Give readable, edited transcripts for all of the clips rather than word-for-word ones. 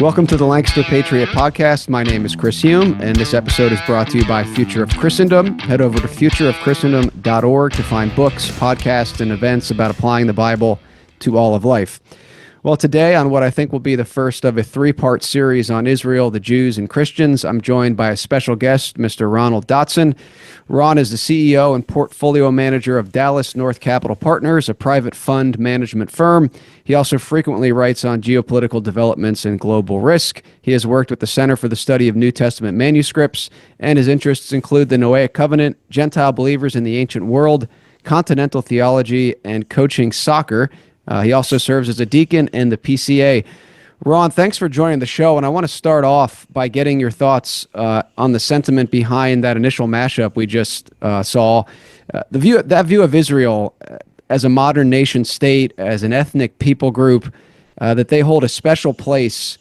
Welcome to the Lancaster Patriot Podcast. My name is Chris Hume, and this episode is brought to you by Future of Christendom. Head over to futureofchristendom.org to find books, podcasts, and events about applying the Bible to all of life. Well, today, on what I think will be the first of a three-part series on Israel, the Jews, and Christians, I'm joined by a special guest, Mr. Ron Dodson. Ron is the CEO and portfolio manager of Dallas North Capital Partners, a private fund management firm. He also frequently writes on geopolitical developments and global risk. He has worked with the Center for the Study of New Testament Manuscripts, and his interests include the Noahic Covenant, Gentile believers in the ancient world, continental theology, and coaching soccer. He also serves as a deacon in the PCA. Ron, thanks for joining the show, and I want to start off by getting your thoughts on the sentiment behind that initial mashup we just saw. That view of Israel as a modern nation state, as an ethnic people group, that they hold a special place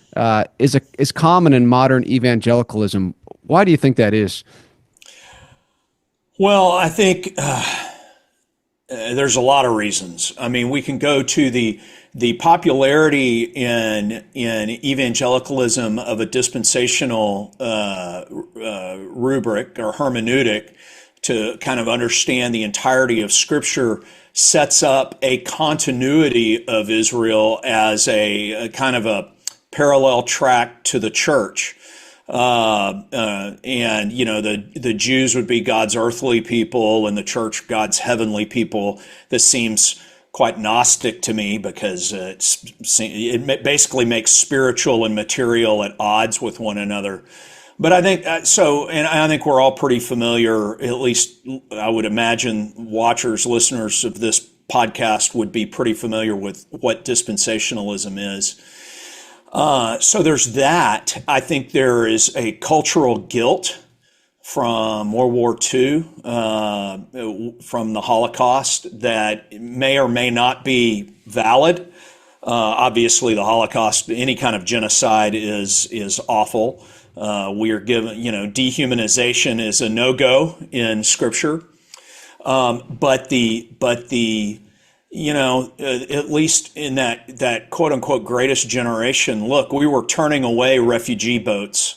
is common in modern evangelicalism. Why do you think that is? Well, I think there's a lot of reasons. I mean, we can go to the popularity in evangelicalism of a dispensational rubric or hermeneutic to kind of understand the entirety of Scripture sets up a continuity of Israel as a kind of a parallel track to the church. And you know, the Jews would be God's earthly people and the church God's heavenly people. This seems quite Gnostic to me because it basically makes spiritual and material at odds with one another. But I think and I think we're all pretty familiar, at least I would imagine watchers, listeners of this podcast would be pretty familiar with what dispensationalism is. So there's that. I think there is a cultural guilt from World War II, from the Holocaust, that may or may not be valid. Obviously, the Holocaust, any kind of genocide is awful. We are given, dehumanization is a no-go in Scripture. But at least in that quote unquote greatest generation, look, we were turning away refugee boats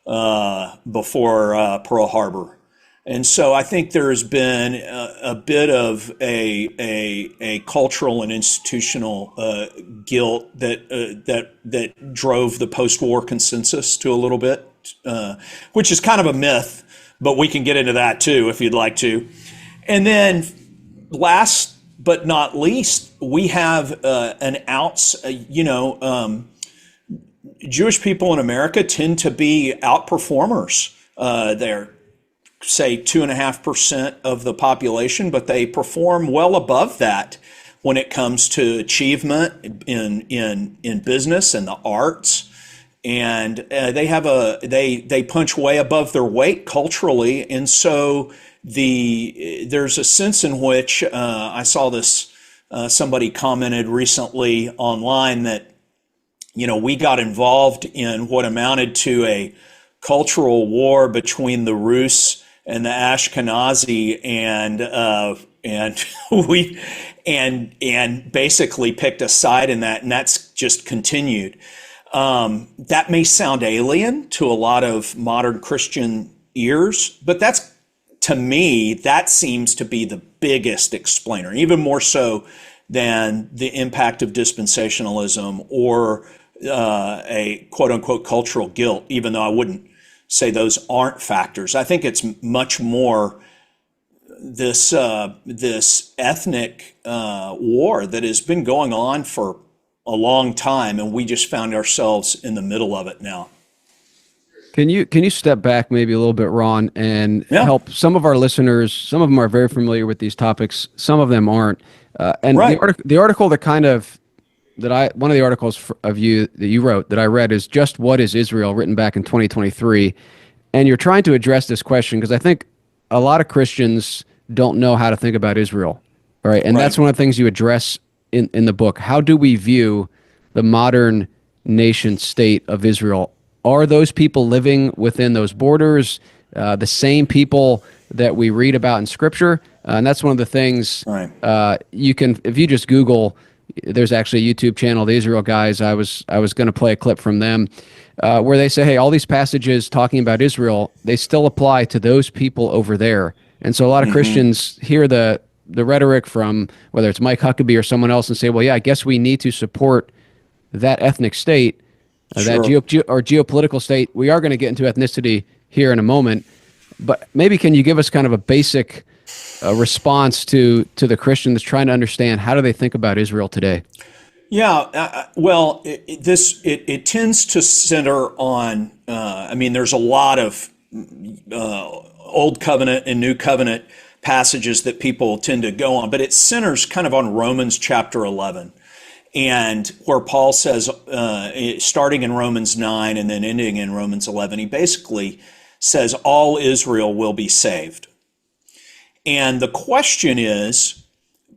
before Pearl Harbor. And so I think there has been a bit of a cultural and institutional guilt that drove the post-war consensus to a little bit, which is kind of a myth, but we can get into that too if you'd like to. And then last but not least, we have Jewish people in America tend to be outperformers. They're, say, 2.5% of the population, but they perform well above that when it comes to achievement in business and the arts. And they punch way above their weight culturally, and so there's a sense in which I saw this. Somebody commented recently online that we got involved in what amounted to a cultural war between the Rus and the Ashkenazi, and basically picked a side in that, and that's just continued. That may sound alien to a lot of modern Christian ears, but to me, that seems to be the biggest explainer, even more so than the impact of dispensationalism or a quote-unquote cultural guilt, even though I wouldn't say those aren't factors. I think it's much more this ethnic war that has been going on for a long time, and we just found ourselves in the middle of it now. Can you step back maybe a little bit, Ron, and help some of our listeners? Some of them are very familiar with these topics. Some of them aren't. Right. The article that one of the articles that you wrote that I read is Just What is Israel, written back in 2023. And you're trying to address this question because I think a lot of Christians don't know how to think about Israel. Right. And that's one of the things you address in the book. How do we view the modern nation state of Israel? Are those people living within those borders the same people that we read about in Scripture? And that's one of the things you can, if you just Google There's actually a YouTube channel, the Israel Guys. I was going to play a clip from them where they say, hey, all these passages talking about Israel, they still apply to those people over there. And so a lot of Christians hear the rhetoric from whether it's Mike Huckabee or someone else and say, well, yeah, I guess we need to support that ethnic state, that Sure. or geopolitical state. We are going to get into ethnicity here in a moment, but maybe can you give us kind of a basic response to the Christian that's trying to understand how do they think about Israel today? Yeah, well, it tends to center on. I mean, there's a lot of Old Covenant and New Covenant passages that people tend to go on, but it centers kind of on Romans chapter 11, and where Paul says, starting in Romans 9 and then ending in Romans 11, he basically says all Israel will be saved. And the question is,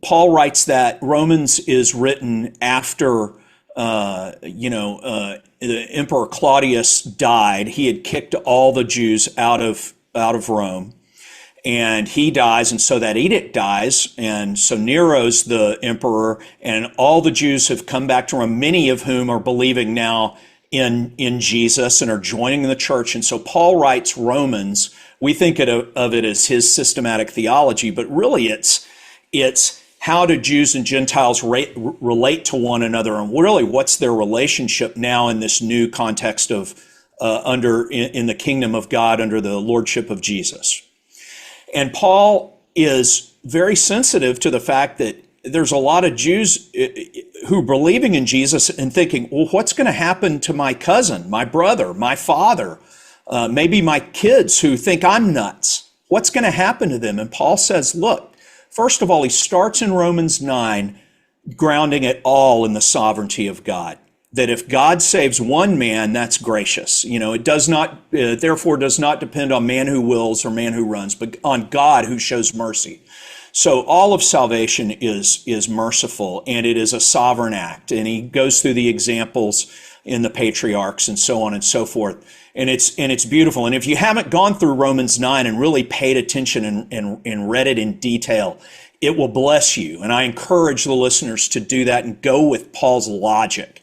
Paul writes that Romans is written after, the Emperor Claudius died. He had kicked all the Jews out of Rome, and he dies, and so that edict dies, and so Nero's the emperor, and all the Jews have come back to Rome, many of whom are believing now in Jesus and are joining the church. And so Paul writes Romans. We think of it as his systematic theology, but really it's how do Jews and Gentiles relate to one another, and really what's their relationship now in this new context of in the kingdom of God under the lordship of Jesus. And Paul is very sensitive to the fact that there's a lot of Jews who are believing in Jesus and thinking, well, what's going to happen to my cousin, my brother, my father, maybe my kids who think I'm nuts? What's going to happen to them? And Paul says, look, first of all, he starts in Romans 9, grounding it all in the sovereignty of God. That if God saves one man, that's gracious. It does not, therefore does not depend on man who wills or man who runs, but on God who shows mercy. So all of salvation is merciful, and it is a sovereign act. And he goes through the examples in the patriarchs and so on and so forth. And it's beautiful. And if you haven't gone through Romans 9 and really paid attention and read it in detail, it will bless you. And I encourage the listeners to do that and go with Paul's logic.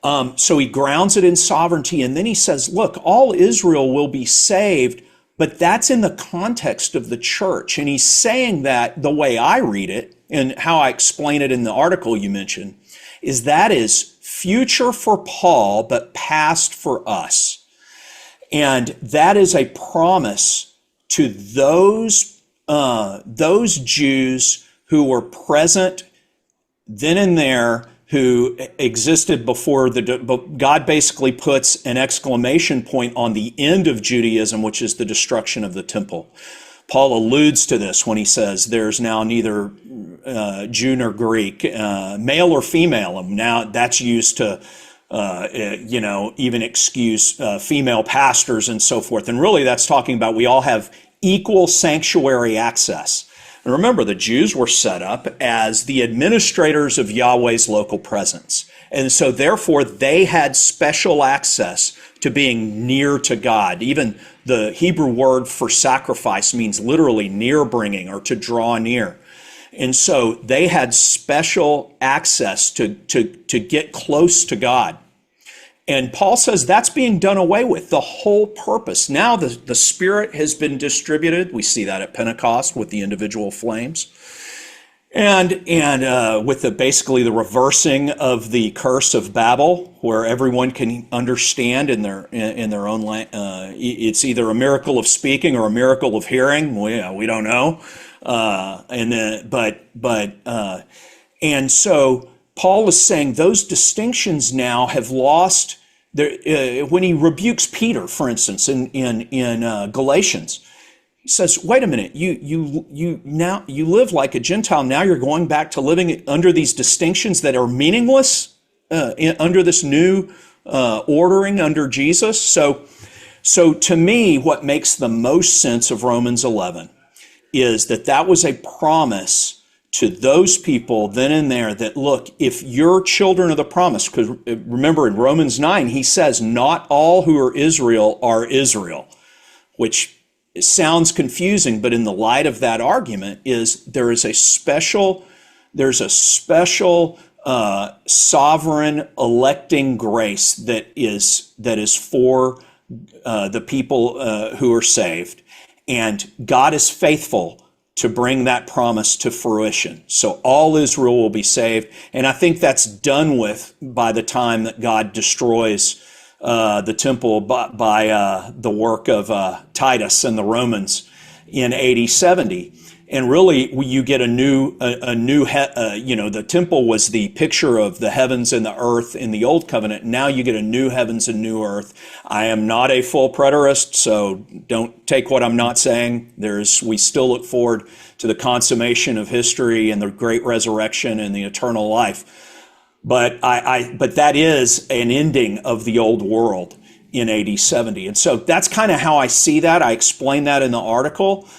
So he grounds it in sovereignty, and then he says, look, all Israel will be saved, but that's in the context of the church. And he's saying that the way I read it, and how I explain it in the article you mentioned, is that is future for Paul, but past for us. And that is a promise to those Jews who were present then and there, who existed before God basically puts an exclamation point on the end of Judaism, which is the destruction of the temple. Paul alludes to this when he says there's now neither Jew nor Greek, male or female. And now that's used to, even excuse female pastors and so forth. And really that's talking about we all have equal sanctuary access. And remember, the Jews were set up as the administrators of Yahweh's local presence. And so therefore, they had special access to being near to God. Even the Hebrew word for sacrifice means literally near bringing or to draw near. And so they had special access to get close to God. And Paul says that's being done away with, the whole purpose. Now the Spirit has been distributed. We see that at Pentecost with the individual flames. And with basically the reversing of the curse of Babel, where everyone can understand in their own language. It's either a miracle of speaking or a miracle of hearing. We don't know. And so Paul is saying those distinctions now have lost. When he rebukes Peter, for instance, in Galatians, he says, "Wait a minute, you live like a Gentile. Now you're going back to living under these distinctions that are meaningless under this new ordering under Jesus." So to me, what makes the most sense of Romans 11 is that was a promise to those people then and there that, look, if you're children of the promise, because remember in Romans 9, he says, not all who are Israel, which sounds confusing, but in the light of that argument is there's a special sovereign electing grace that is for the people who are saved, and God is faithful to bring that promise to fruition. So all Israel will be saved, and I think that's done with by the time that God destroys the temple by the work of Titus and the Romans in AD 70. And really, you get the temple was the picture of the heavens and the earth in the old covenant. Now you get a new heavens and new earth. I am not a full preterist, so don't take what I'm not saying. We still look forward to the consummation of history and the great resurrection and the eternal life. But but that is an ending of the old world in AD 70. And so that's kind of how I see that. I explain that in the article.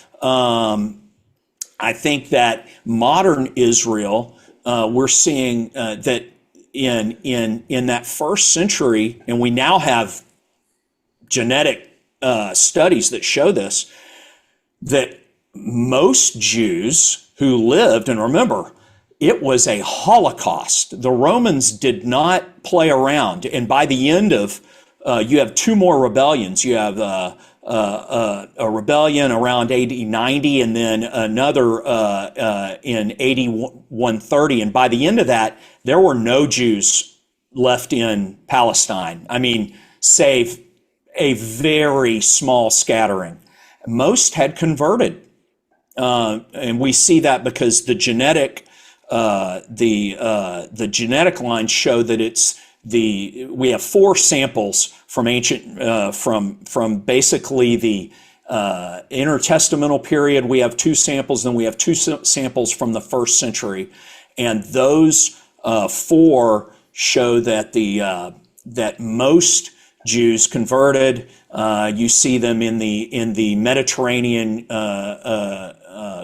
I think that modern Israel, we're seeing that in that first century, and we now have genetic studies that show this, that most Jews who lived, and remember, it was a Holocaust. The Romans did not play around, and by the end of, you have two more rebellions. You have a rebellion around AD 90, and then another in AD 130. And by the end of that, there were no Jews left in Palestine. I mean, save a very small scattering. Most had converted, and we see that because the genetic lines show that we have four samples from ancient, from basically the intertestamental period. We have two samples, then we have two samples from the first century, and those four show that that most Jews converted. You see them in the Mediterranean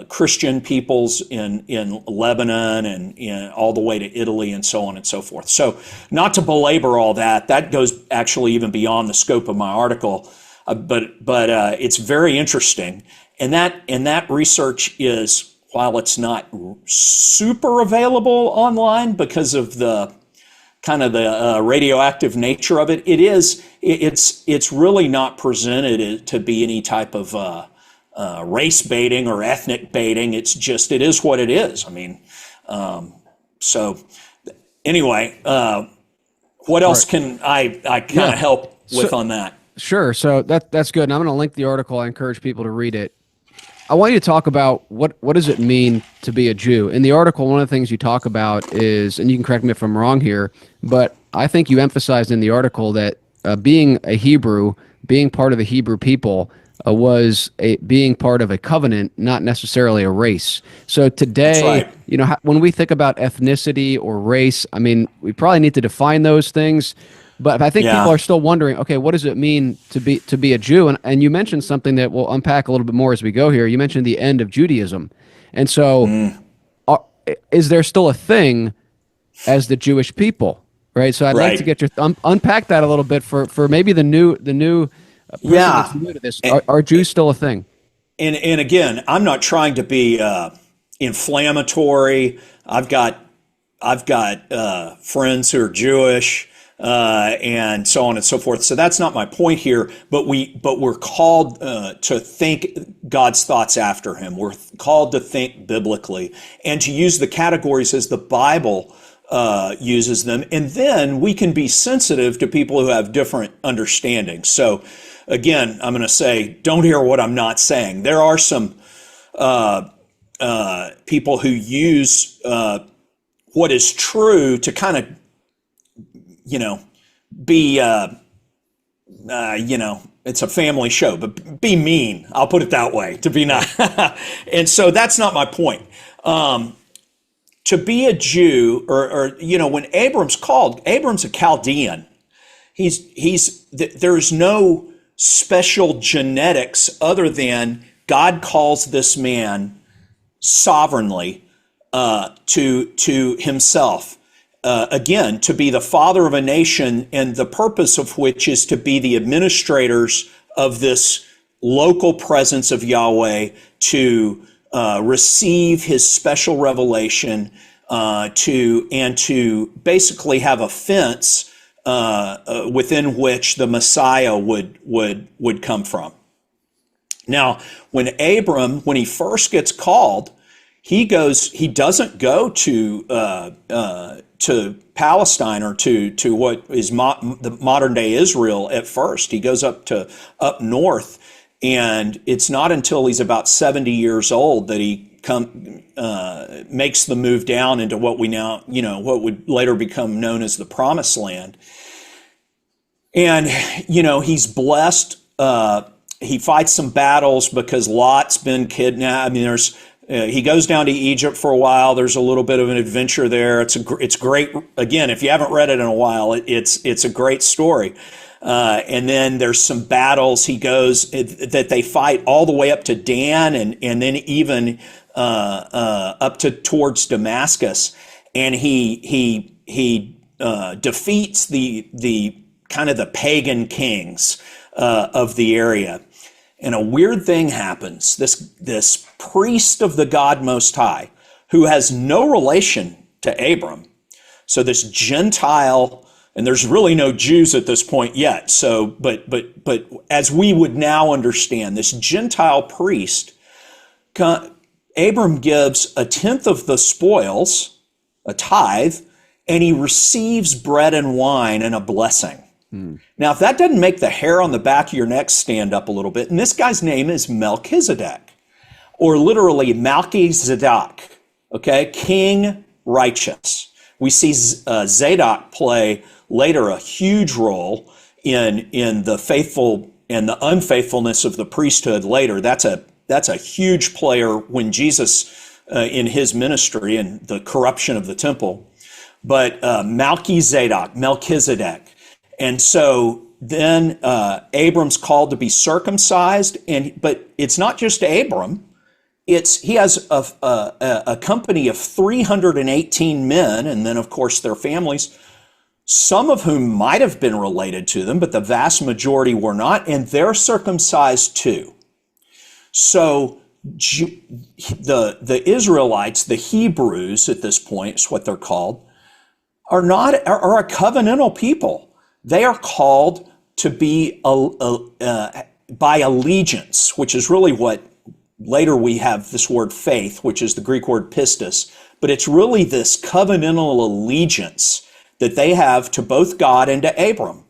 Christian peoples in Lebanon and all the way to Italy and so on and so forth. So not to belabor all that goes actually even beyond the scope of my article, but it's very interesting. And that research is, while it's not super available online because of the kind of the radioactive nature of it, it's really not presented to be any type of race baiting or ethnic baiting. It is what it is. I mean, so anyway, what else can I kind of help with on that? Sure. So that's good. And I'm going to link the article. I encourage people to read it. I want you to talk about what does it mean to be a Jew? In the article, one of the things you talk about is, and you can correct me if I'm wrong here, but I think you emphasized in the article that being a Hebrew, being part of the Hebrew people, was being part of a covenant, not necessarily a race. So today, right, when we think about ethnicity or race, I mean, we probably need to define those things. But I think people are still wondering, okay, what does it mean to be a Jew? And you mentioned something that we'll unpack a little bit more as we go here. You mentioned the end of Judaism. And so is there still a thing as the Jewish people, right? So I'd like to get your unpack that a little bit for maybe the new person that's new to this. Are Jews still a thing? And again, I'm not trying to be inflammatory. I've got friends who are Jewish. And so on and so forth. So that's not my point here, but we're called to think God's thoughts after him. We're called to think biblically and to use the categories as the Bible uses them. And then we can be sensitive to people who have different understandings. So again, I'm going to say, don't hear what I'm not saying. There are some people who use what is true to kind of be, it's a family show, but be mean. I'll put it that way, to be not. And so that's not my point. To be a Jew, or when Abram's called, Abram's a Chaldean. There's no special genetics other than God calls this man sovereignly to himself. Again, to be the father of a nation, and the purpose of which is to be the administrators of this local presence of Yahweh, to receive his special revelation to basically have a fence within which the Messiah would come from. Now, when he first gets called, he doesn't go to Palestine or to what is the modern day Israel at first. He goes up north, and it's not until he's about 70 years old that he makes the move down into what what would later become known as the Promised Land. And he's blessed. He fights some battles because Lot's been kidnapped. I mean, he goes down to Egypt for a while. There's a little bit of an adventure there. It's great. Again, if you haven't read it in a while, it's a great story. And then there's some battles he goes that they fight all the way up to Dan, and then even up towards Damascus, and he defeats the kind of the pagan kings of the area. And a weird thing happens. This priest of the God Most High, who has no relation to Abram, so this Gentile, and there's really no Jews at this point yet. So, but as we would now understand, this Gentile priest, Abram gives a tenth of the spoils, a tithe, and he receives bread and wine and a blessing. Now, if that doesn't make the hair on the back of your neck stand up a little bit, and this guy's name is Melchizedek, or literally Malki-Zadok, okay, king righteous. We see Zadok play later a huge role in the faithful and the unfaithfulness of the priesthood later. That's a huge player when Jesus in his ministry and the corruption of the temple. But Melchizedek. And so then Abram's called to be circumcised, but it's not just Abram. He has a company of 318 men, and then of course their families, some of whom might have been related to them, but the vast majority were not, and they're circumcised too. So the Israelites, the Hebrews at this point is what they're called, are a covenantal people. They are called to be by allegiance, which is really what later we have this word faith, which is the Greek word pistis, but it's really this covenantal allegiance that they have to both God and to Abram.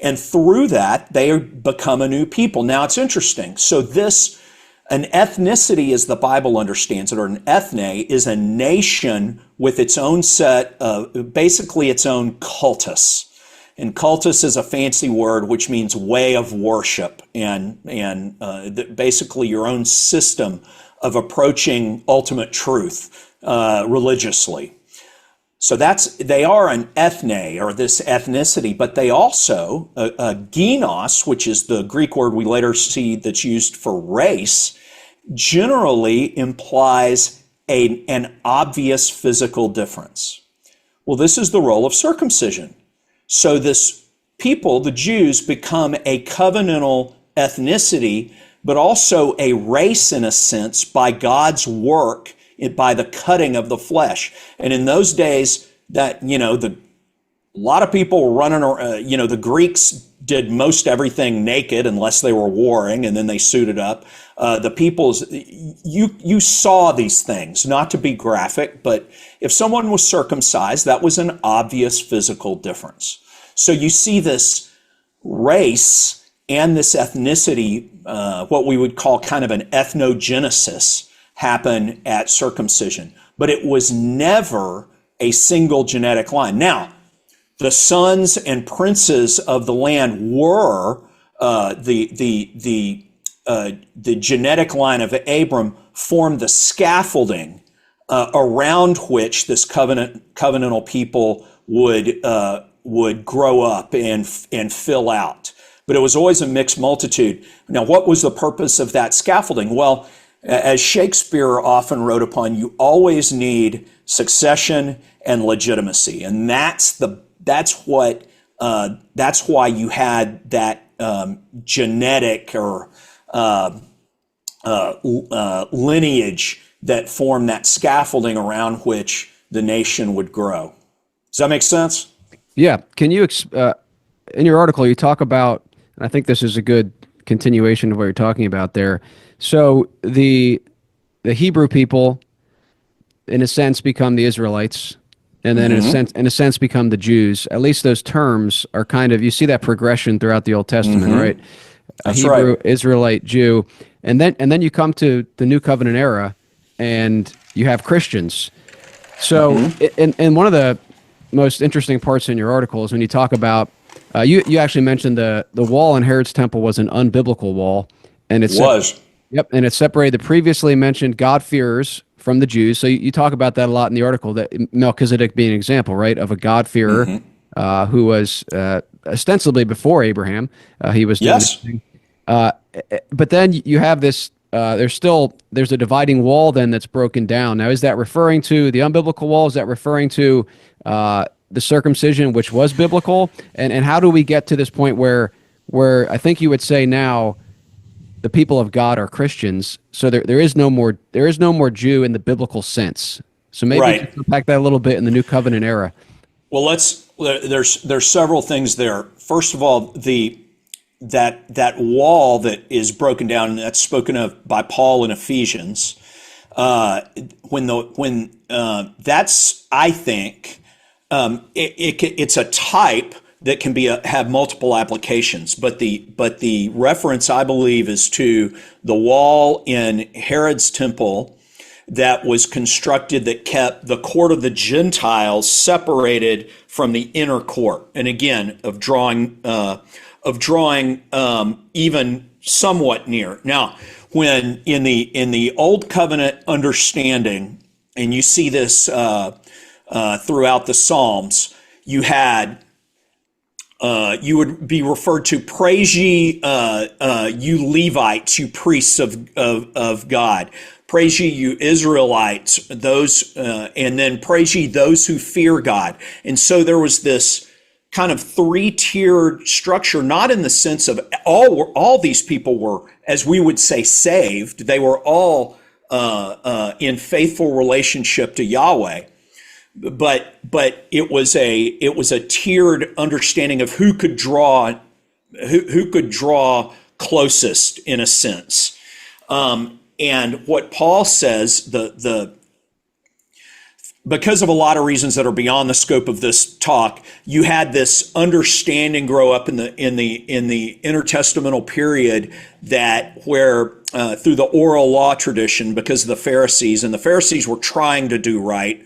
And through that, they become a new people. Now, it's interesting. So an ethnicity, as the Bible understands it, or an ethne, is a nation with its own set of, basically its own cultus. And cultus is a fancy word which means way of worship and basically your own system of approaching ultimate truth religiously. So they are an ethne, or this ethnicity, but they also, genos, which is the Greek word we later see that's used for race, generally implies an obvious physical difference. Well, this is the role of circumcision. So this people, the Jews, become a covenantal ethnicity, but also a race in a sense by God's work, by the cutting of the flesh. And in those days, that a lot of people were running, the Greeks did most everything naked unless they were warring, and then they suited up. The peoples, you saw these things, not to be graphic, but if someone was circumcised, that was an obvious physical difference. So you see this race and this ethnicity, what we would call kind of an ethnogenesis, happen at circumcision. But it was never a single genetic line. Now, the sons and princes of the land were the genetic line of Abram formed the scaffolding around which this covenantal people would grow up and fill out. But it was always a mixed multitude. Now, what was the purpose of that scaffolding? Well, as Shakespeare often wrote upon, you always need succession and legitimacy, and that's why you had that genetic or lineage that formed that scaffolding around which the nation would grow. Does that make sense? Yeah. Can you, in your article, you talk about, and I think this is a good continuation of what you're talking about there. So the Hebrew people, in a sense, become the Israelites, and then in a sense, become the Jews. At least those terms are kind of, you see that progression throughout the Old Testament, right? A That's Hebrew, right. Israelite, Jew, and then you come to the New Covenant era, and you have Christians. So, and one of the most interesting parts in your article is when you talk about, you actually mentioned the wall in Herod's temple was an unbiblical wall, and it's Was. yep, and it separated the previously mentioned God-fearers from the Jews. So you talk about that a lot in the article, that Melchizedek being an example, right, of a God-fearer who was ostensibly before Abraham. He was doing this Yes. thing. But then you have this. There's a dividing wall then that's broken down. Now, is that referring to the unbiblical wall? Is that referring to the circumcision, which was biblical? And how do we get to this point where I think you would say now the people of God are Christians, so there is no more Jew in the biblical sense. So maybe Right. just unpack that a little bit in the New Covenant era. Well, there's several things there. First of all, that wall that is broken down, and that's spoken of by Paul in Ephesians. That's, I think, it's a type that can have multiple applications, but the reference, I believe, is to the wall in Herod's temple that was constructed that kept the court of the Gentiles separated from the inner court, and again of drawing even somewhat near. Now, when in the Old Covenant understanding, and you see this throughout the Psalms, you had. You would be referred to, praise ye, you Levites, you priests of God. Praise ye, you Israelites, those, and then praise ye those who fear God. And so there was this kind of three-tiered structure, not in the sense of all these people were, as we would say, saved. They were all in faithful relationship to Yahweh. But it was a tiered understanding of who could draw closest, in a sense. And what Paul says, because of a lot of reasons that are beyond the scope of this talk, you had this understanding grow up in the intertestamental period, that where through the oral law tradition, because of the Pharisees, and the Pharisees were trying to do right,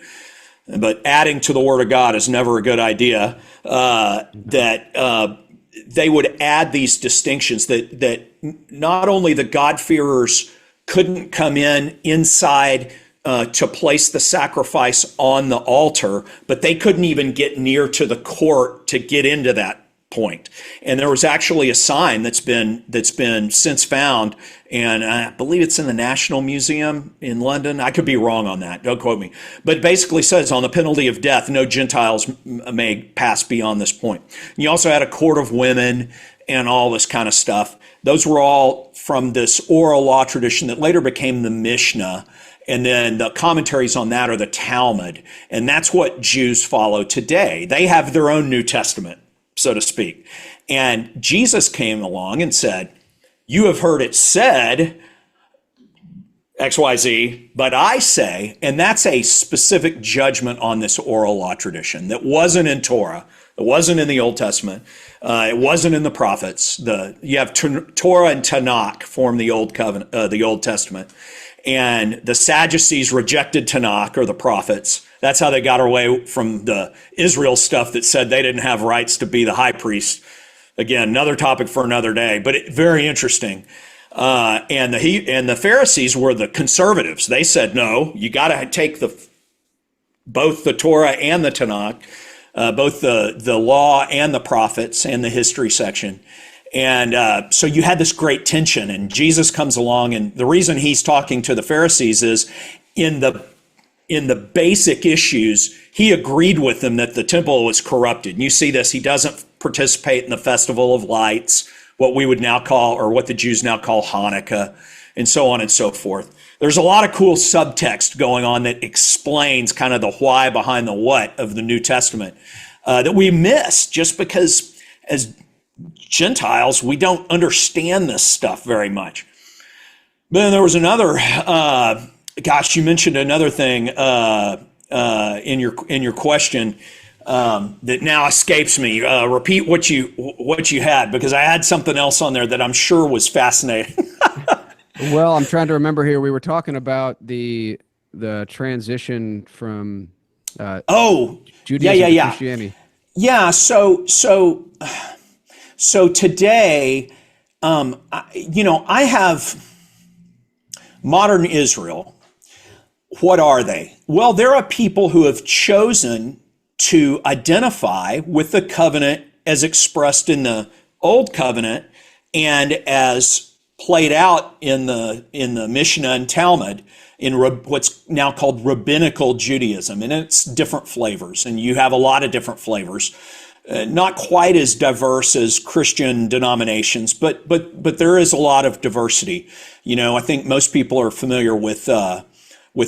but adding to the Word of God is never a good idea, that they would add these distinctions, that not only the God-fearers couldn't come inside to place the sacrifice on the altar, but they couldn't even get near to the court to get into that point. And there was actually a sign that's been since found, and I believe it's in the National Museum in London. I could be wrong on that. Don't quote me. But it basically says, on the penalty of death, no Gentiles may pass beyond this point. And you also had a court of women and all this kind of stuff. Those were all from this oral law tradition that later became the Mishnah. And then the commentaries on that are the Talmud. And that's what Jews follow today. They have their own New Testament, so to speak. And Jesus came along and said, you have heard it said, XYZ, but I say, and that's a specific judgment on this oral law tradition that wasn't in Torah. It wasn't in the Old Testament. It wasn't in the prophets. You have Torah and Tanakh form the Old Covenant, the Old Testament. And the Sadducees rejected Tanakh, or the prophets. That's how they got away from the Israel stuff that said they didn't have rights to be the high priest. Again, another topic for another day, but very interesting. And the Pharisees were the conservatives. They said, no, you got to take both the Torah and the Tanakh, both the law and the prophets and the history section. And so you had this great tension, and Jesus comes along, and the reason he's talking to the Pharisees is in the basic issues, he agreed with them that the temple was corrupted. And you see this, he doesn't participate in the Festival of Lights, what we would now call, or what the Jews now call, Hanukkah, and so on and so forth. there's a lot of cool subtext going on that explains kind of the why behind the what of the New Testament that we miss just because as Gentiles, we don't understand this stuff very much. But then there was another, you mentioned another thing in your question that now escapes me. Repeat what you had, because I had something else on there that I'm sure was fascinating. Well, I'm trying to remember here. We were talking about the transition from Judaism to Christianity. Yeah. So today, I have modern Israel. What are they? Well, they're a people who have chosen to identify with the covenant as expressed in the Old Covenant and as played out in the Mishnah and Talmud in what's now called rabbinical Judaism, and it's different flavors, and you have a lot of different flavors, not quite as diverse as Christian denominations, but there is a lot of diversity. I think most people are familiar with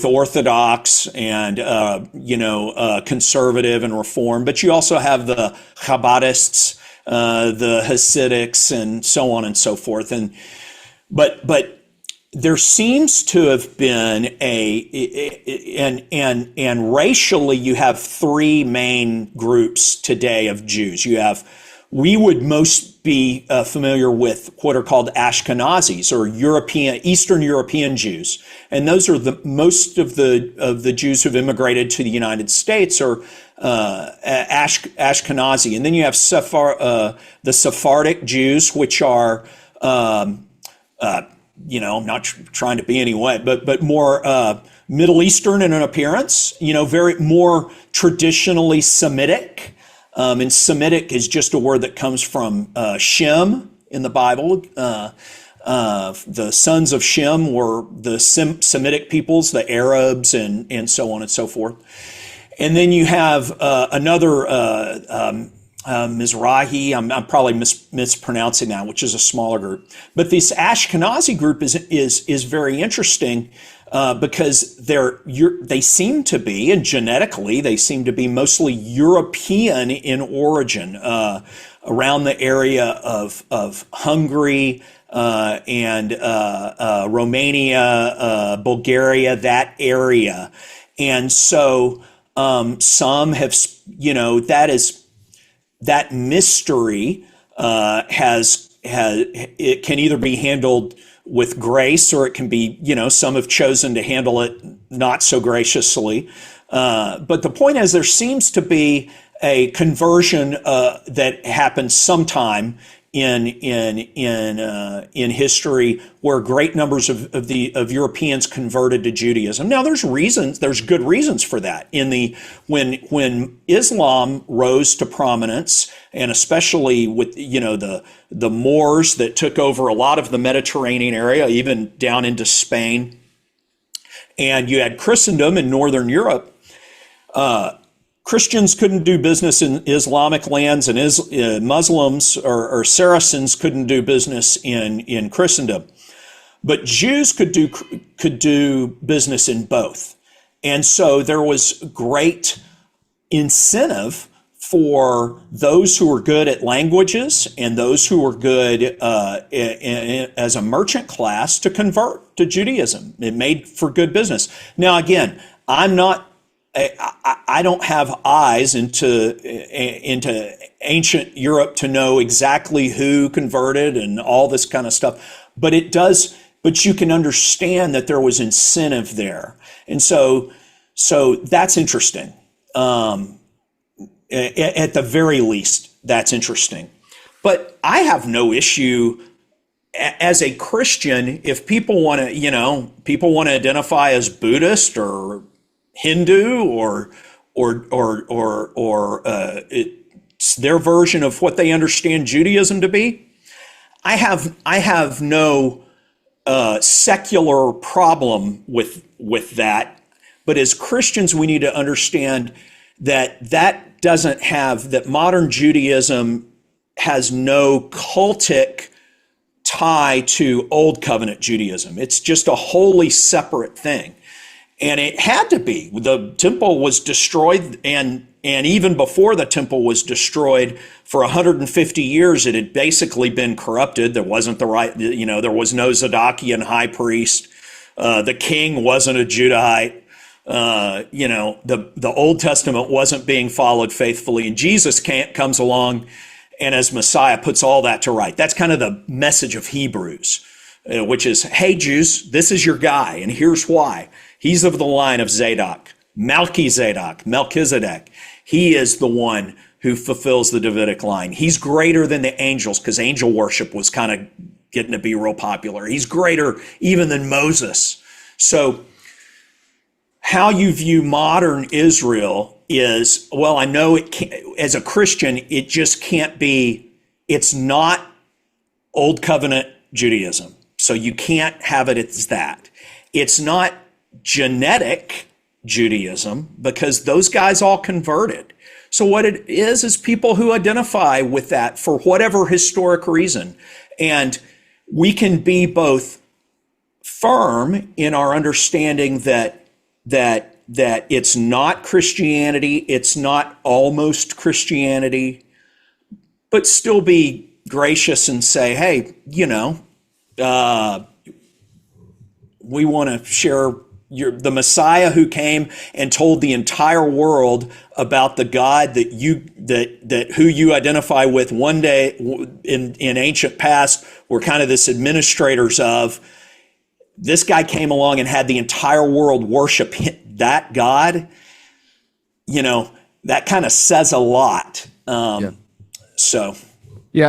Orthodox and conservative and Reform, but you also have the Chabadists, the Hasidics, and so on and so forth, but there seems to have been and racially you have three main groups today of Jews. We would most be familiar with what are called Ashkenazis, or Eastern European Jews, and those are most of the Jews who've immigrated to the United States are Ashkenazi, and then you have the Sephardic Jews, which are I'm not trying to be any way, but more Middle Eastern in an appearance, very more traditionally Semitic. And Semitic is just a word that comes from Shem in the Bible. The sons of Shem were the Semitic peoples, the Arabs, and so on and so forth. And then you have another Mizrahi, I'm probably mispronouncing that, which is a smaller group. But this Ashkenazi group is very interesting because they seem to be, and genetically, they seem to be mostly European in origin, around the area of Hungary and Romania, Bulgaria, that area. And so some have, that mystery it can either be handled with grace, or it can be, some have chosen to handle it not so graciously. But the point is, there seems to be a conversion that happened sometime in history, where great numbers of Europeans converted to Judaism. Now, there's good reasons for that. When Islam rose to prominence, and especially with the Moors that took over a lot of the Mediterranean area, even down into Spain, and you had Christendom in Northern Europe. Christians couldn't do business in Islamic lands, and Muslims or Saracens couldn't do business in Christendom. But Jews could do business in both. And so there was great incentive for those who were good at languages and those who were good as a merchant class to convert to Judaism. It made for good business. Now, again, I don't have eyes into ancient Europe to know exactly who converted and all this kind of stuff, but you can understand that there was incentive there. And so that's interesting. At the very least, that's interesting. But I have no issue as a Christian if people want to identify as Buddhist or Hindu or it's their version of what they understand Judaism to be. I have no secular problem with that, but as Christians, we need to understand that modern Judaism has no cultic tie to Old Covenant Judaism. It's just a wholly separate thing. And it had to be. The temple was destroyed, and even before the temple was destroyed, for 150 years, it had basically been corrupted. There wasn't there was no Zadokian high priest. The king wasn't a Judahite. The Old Testament wasn't being followed faithfully. And Jesus comes along and as Messiah puts all that to right. That's kind of the message of Hebrews, which is, hey, Jews, this is your guy, and here's why. He's of the line of Zadok, Melchizedek. He is the one who fulfills the Davidic line. He's greater than the angels, because angel worship was kind of getting to be real popular. He's greater even than Moses. So how you view modern Israel is, well, I know it can't, as a Christian, it just can't be, it's not Old Covenant Judaism. So you can't have it as that. It's not genetic Judaism, because those guys all converted. So what it is people who identify with that for whatever historic reason. And we can be both firm in our understanding that it's not Christianity, it's not almost Christianity, but still be gracious and say, hey, we want to share the Messiah who came and told the entire world about the God that who you identify with one day in ancient past were kind of this administrators of. This guy came along and had the entire world worship that God. That kind of says a lot. Yeah,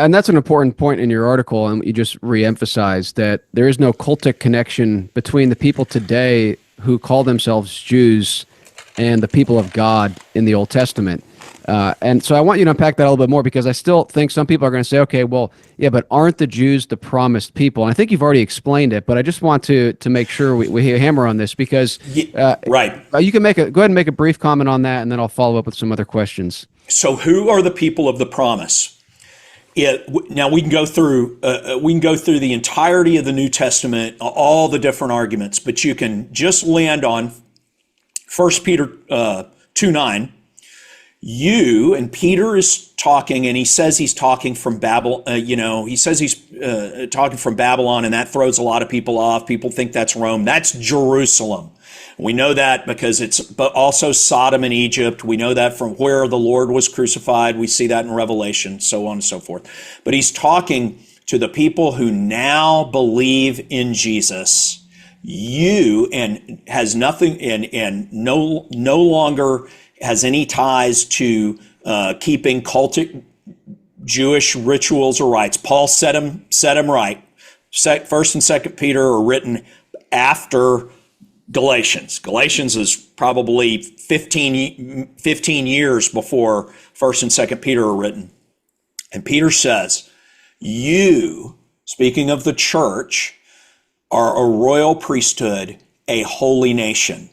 and that's an important point in your article, and you just re-emphasized that there is no cultic connection between the people today who call themselves Jews and the people of God in the Old Testament. And so I want you to unpack that a little bit more, because I still think some people are going to say, okay, well, yeah, but aren't the Jews the promised people? And I think you've already explained it, but I just want to make sure we hammer on this, because right. You can go ahead and make a brief comment on that, and then I'll follow up with some other questions. So who are the people of the promise? Now we can go through the entirety of the New Testament, all the different arguments, but you can just land on 1 Peter 2:9. And Peter is talking, and he says he's talking from Babylon. He says he's talking from Babylon, and that throws a lot of people off. People think that's Rome. That's Jerusalem. We know that because but also Sodom and Egypt. We know that from where the Lord was crucified. We see that in Revelation, so on and so forth. But he's talking to the people who now believe in Jesus. And has nothing, and no longer has any ties to keeping cultic Jewish rituals or rites. Paul set him right. First and Second Peter are written after Galatians. Galatians is probably 15 years before First and Second Peter are written. And Peter says, you, speaking of the church, are a royal priesthood, a holy nation.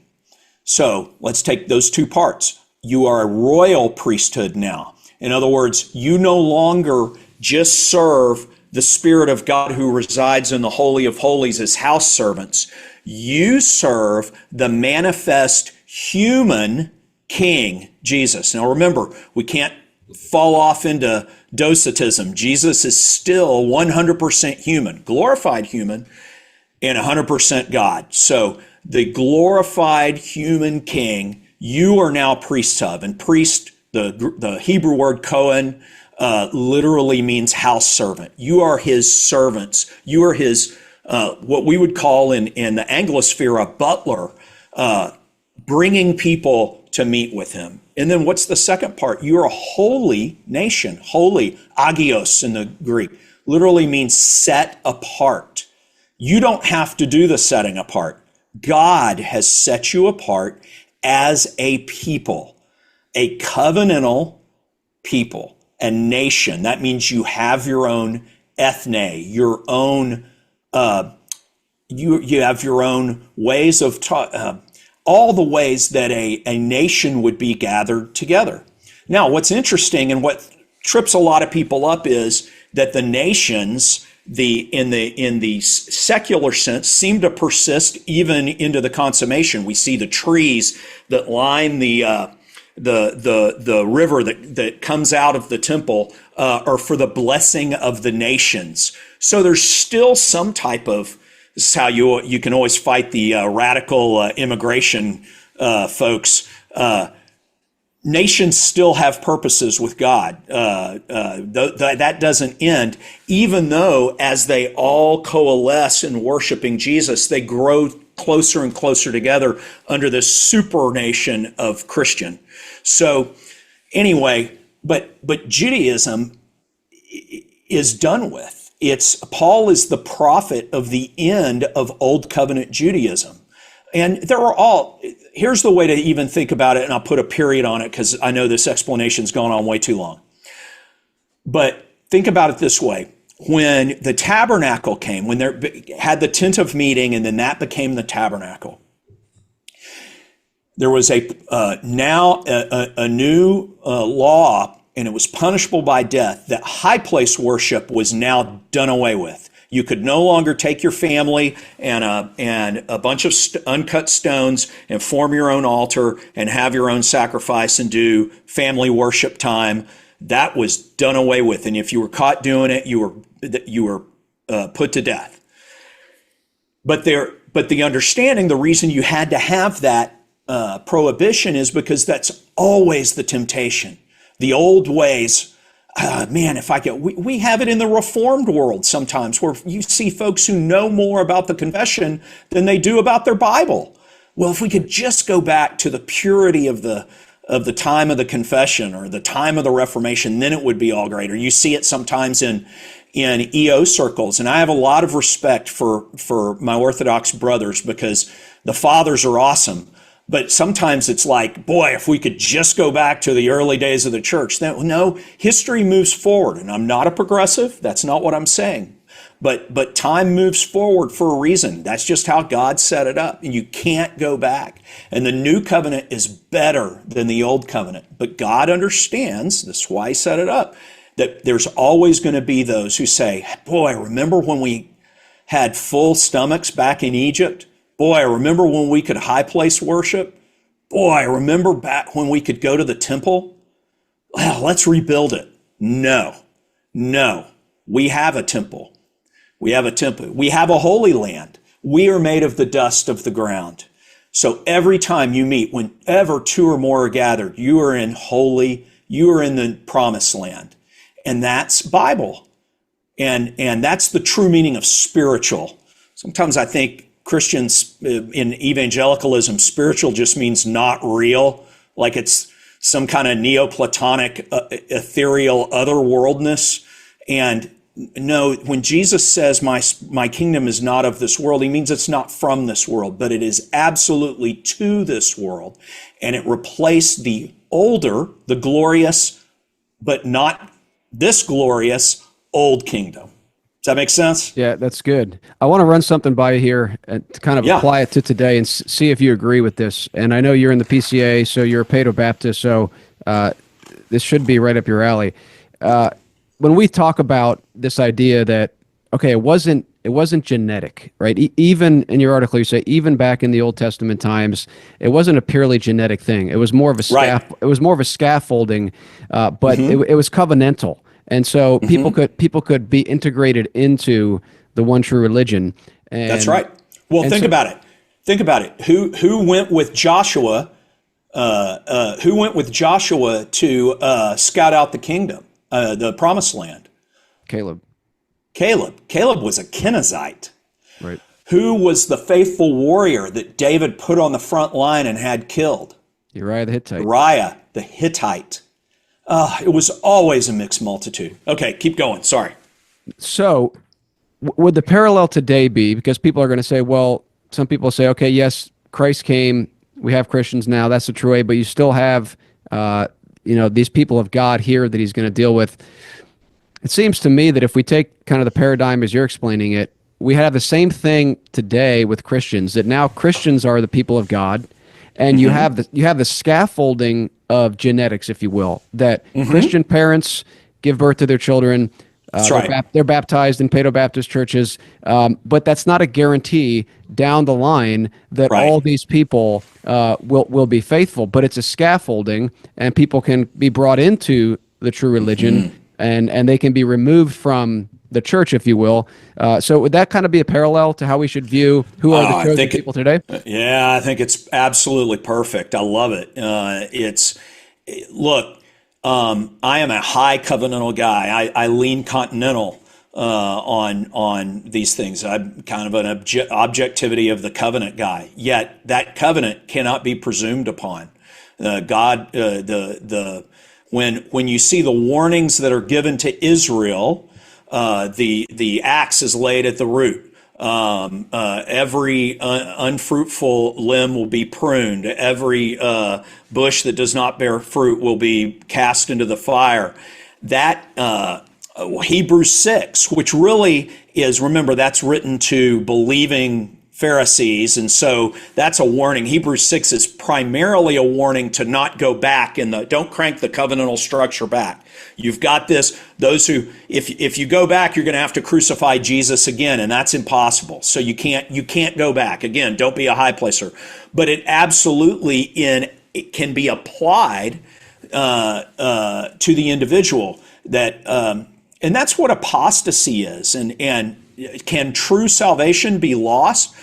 So let's take those two parts. You are a royal priesthood now. In other words, you no longer just serve the Spirit of God who resides in the Holy of Holies as house servants. You serve the manifest human King, Jesus. Now remember, we can't fall off into docetism. Jesus is still 100% human, glorified human, and 100% God. So the glorified human King, you are now priests of. And priest, the Hebrew word Kohen, literally means house servant. You are his servants. You are his, what we would call in the Anglosphere, a butler, bringing people to meet with him. And then what's the second part? You're a holy nation. Holy, agios in the Greek, literally means set apart. You don't have to do the setting apart. God has set you apart as a people, a covenantal people, a nation. That means you have your own ethne, your own, you have your own ways of, all the ways that a nation would be gathered together. Now, what's interesting and what trips a lot of people up is that the nations in the secular sense seem to persist even into the consummation. We see the trees that line the river that comes out of the temple are for the blessing of the nations. So there's still some type of, this is how you can always fight the radical immigration folks. Nations still have purposes with God. That doesn't end, even though as they all coalesce in worshiping Jesus, they grow closer and closer together under this super nation of Christian. So anyway, but Judaism is done with. Paul is the prophet of the end of Old Covenant Judaism. And here's the way to even think about it, and I'll put a period on it because I know this explanation's gone on way too long. But think about it this way. When the tabernacle came, when there had the tent of meeting, and then that became the tabernacle, there was now a new law, and it was punishable by death, that high place worship was now done away with. You could no longer take your family and a bunch of uncut stones and form your own altar and have your own sacrifice and do family worship time. That was done away with, and if you were caught doing it, you were put to death. But the understanding, the reason you had to have that prohibition is because that's always the temptation. The old ways. Man, if I could, we have it in the Reformed world sometimes where you see folks who know more about the confession than they do about their Bible. Well, if we could just go back to the purity of the time of the confession or the time of the Reformation, then it would be all greater. You see it sometimes in EO circles, and I have a lot of respect for my Orthodox brothers because the fathers are awesome. But sometimes it's like, boy, if we could just go back to the early days of the church. No, history moves forward. And I'm not a progressive. That's not what I'm saying. But time moves forward for a reason. That's just how God set it up. And you can't go back. And the new covenant is better than the old covenant. But God understands, that's why he set it up, that there's always going to be those who say, boy, remember when we had full stomachs back in Egypt? Boy, I remember when we could high place worship. Boy, I remember back when we could go to the temple. Well, let's rebuild it. No, we have a temple. We have a holy land. We are made of the dust of the ground. So every time you meet, whenever two or more are gathered, you are in the promised land. And that's Bible. And that's the true meaning of spiritual. Sometimes I think Christians in evangelicalism, spiritual just means not real, like it's some kind of Neoplatonic, ethereal otherworldness. And no, when Jesus says, my kingdom is not of this world, he means it's not from this world, but it is absolutely to this world. And it replaced the older, the glorious, but not this glorious old kingdom. Does that make sense? Yeah, that's good. I want to run something by you here and to kind of apply it to today and see if you agree with this. And I know you're in the PCA, so you're a Paedo-Baptist, so this should be right up your alley. When we talk about this idea that, okay, it wasn't genetic, right? Even in your article, you say even back in the Old Testament times, it wasn't a purely genetic thing. It was more of a it was more of a scaffolding, but it was covenantal. And so people could be integrated into the one true religion. And, that's right. Well, think about it. Think about it. Who went with Joshua? Who went with Joshua to scout out the kingdom, the promised land? Caleb. Caleb was a Kenizzite. Right. Who was the faithful warrior that David put on the front line and had killed? Uriah the Hittite. It was always a mixed multitude. Okay, keep going. Sorry. So would the parallel today be, because people are going to say, well, some people say, okay, yes, Christ came, we have Christians now, that's the true way, but you still have, these people of God here that he's going to deal with. It seems to me that if we take kind of the paradigm as you're explaining it, we have the same thing today with Christians, that now Christians are the people of God, and you have the scaffolding of genetics, if you will, that Christian parents give birth to their children, That's right. They're baptized in Paedo-Baptist churches, but that's not a guarantee down the line that Right. all these people will be faithful. But it's a scaffolding, and people can be brought into the true religion, and they can be removed from the church, if you will. So would that kind of be a parallel to how we should view who are the I chosen think people today? yeah, I think it's absolutely perfect. I love it. Look, I am a high covenantal guy. I lean continental on these things. I'm kind of an objectivity of the covenant guy. Yet that covenant cannot be presumed upon. When you see the warnings that are given to Israel, the axe is laid at the root. Every unfruitful limb will be pruned. Every bush that does not bear fruit will be cast into the fire. That Hebrews 6, which really is, remember, that's written to believing Pharisees, and so that's a warning. Hebrews 6 is primarily a warning to not go back don't crank the covenantal structure back. You've got this, those who, if you go back, you're going to have to crucify Jesus again, and that's impossible. So you can't go back. Again, don't be a high placer. But it absolutely it can be applied to the individual and that's what apostasy is. And can true salvation be lost?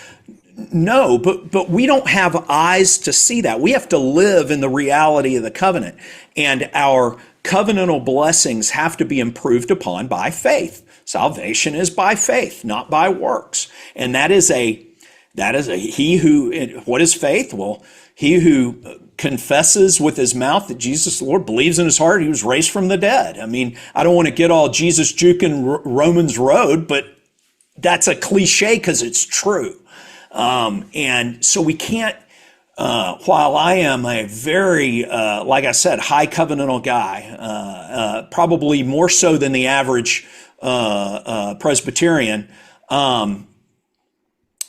No, but we don't have eyes to see that. We have to live in the reality of the covenant, and our covenantal blessings have to be improved upon by faith. Salvation is by faith, not by works. And what is faith? Well, he who confesses with his mouth that Jesus the Lord, believes in his heart he was raised from the dead. I mean, I don't want to get all Jesus juking Romans road, but that's a cliche because it's true. And so we can't, while I am a very, like I said, high covenantal guy, probably more so than the average Presbyterian,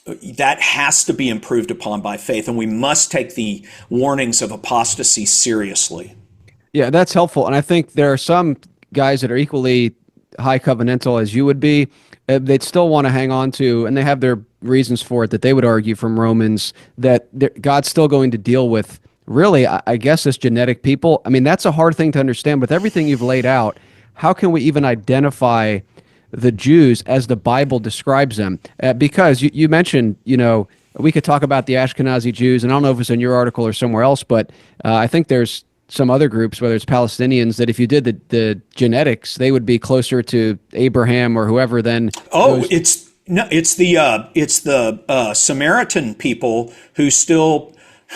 that has to be improved upon by faith, and we must take the warnings of apostasy seriously. Yeah, that's helpful. And I think there are some guys that are equally high covenantal as you would be. They'd still want to hang on to, and they have their reasons for it, that they would argue from Romans that God's still going to deal with, really, I guess, this genetic people. I mean, that's a hard thing to understand. With everything you've laid out, how can we even identify the Jews as the Bible describes them? Because you mentioned, we could talk about the Ashkenazi Jews, and I don't know if it's in your article or somewhere else, but I think there's some other groups, whether it's Palestinians, that if you did the genetics, they would be closer to Abraham or whoever than. It's the Samaritan people who still,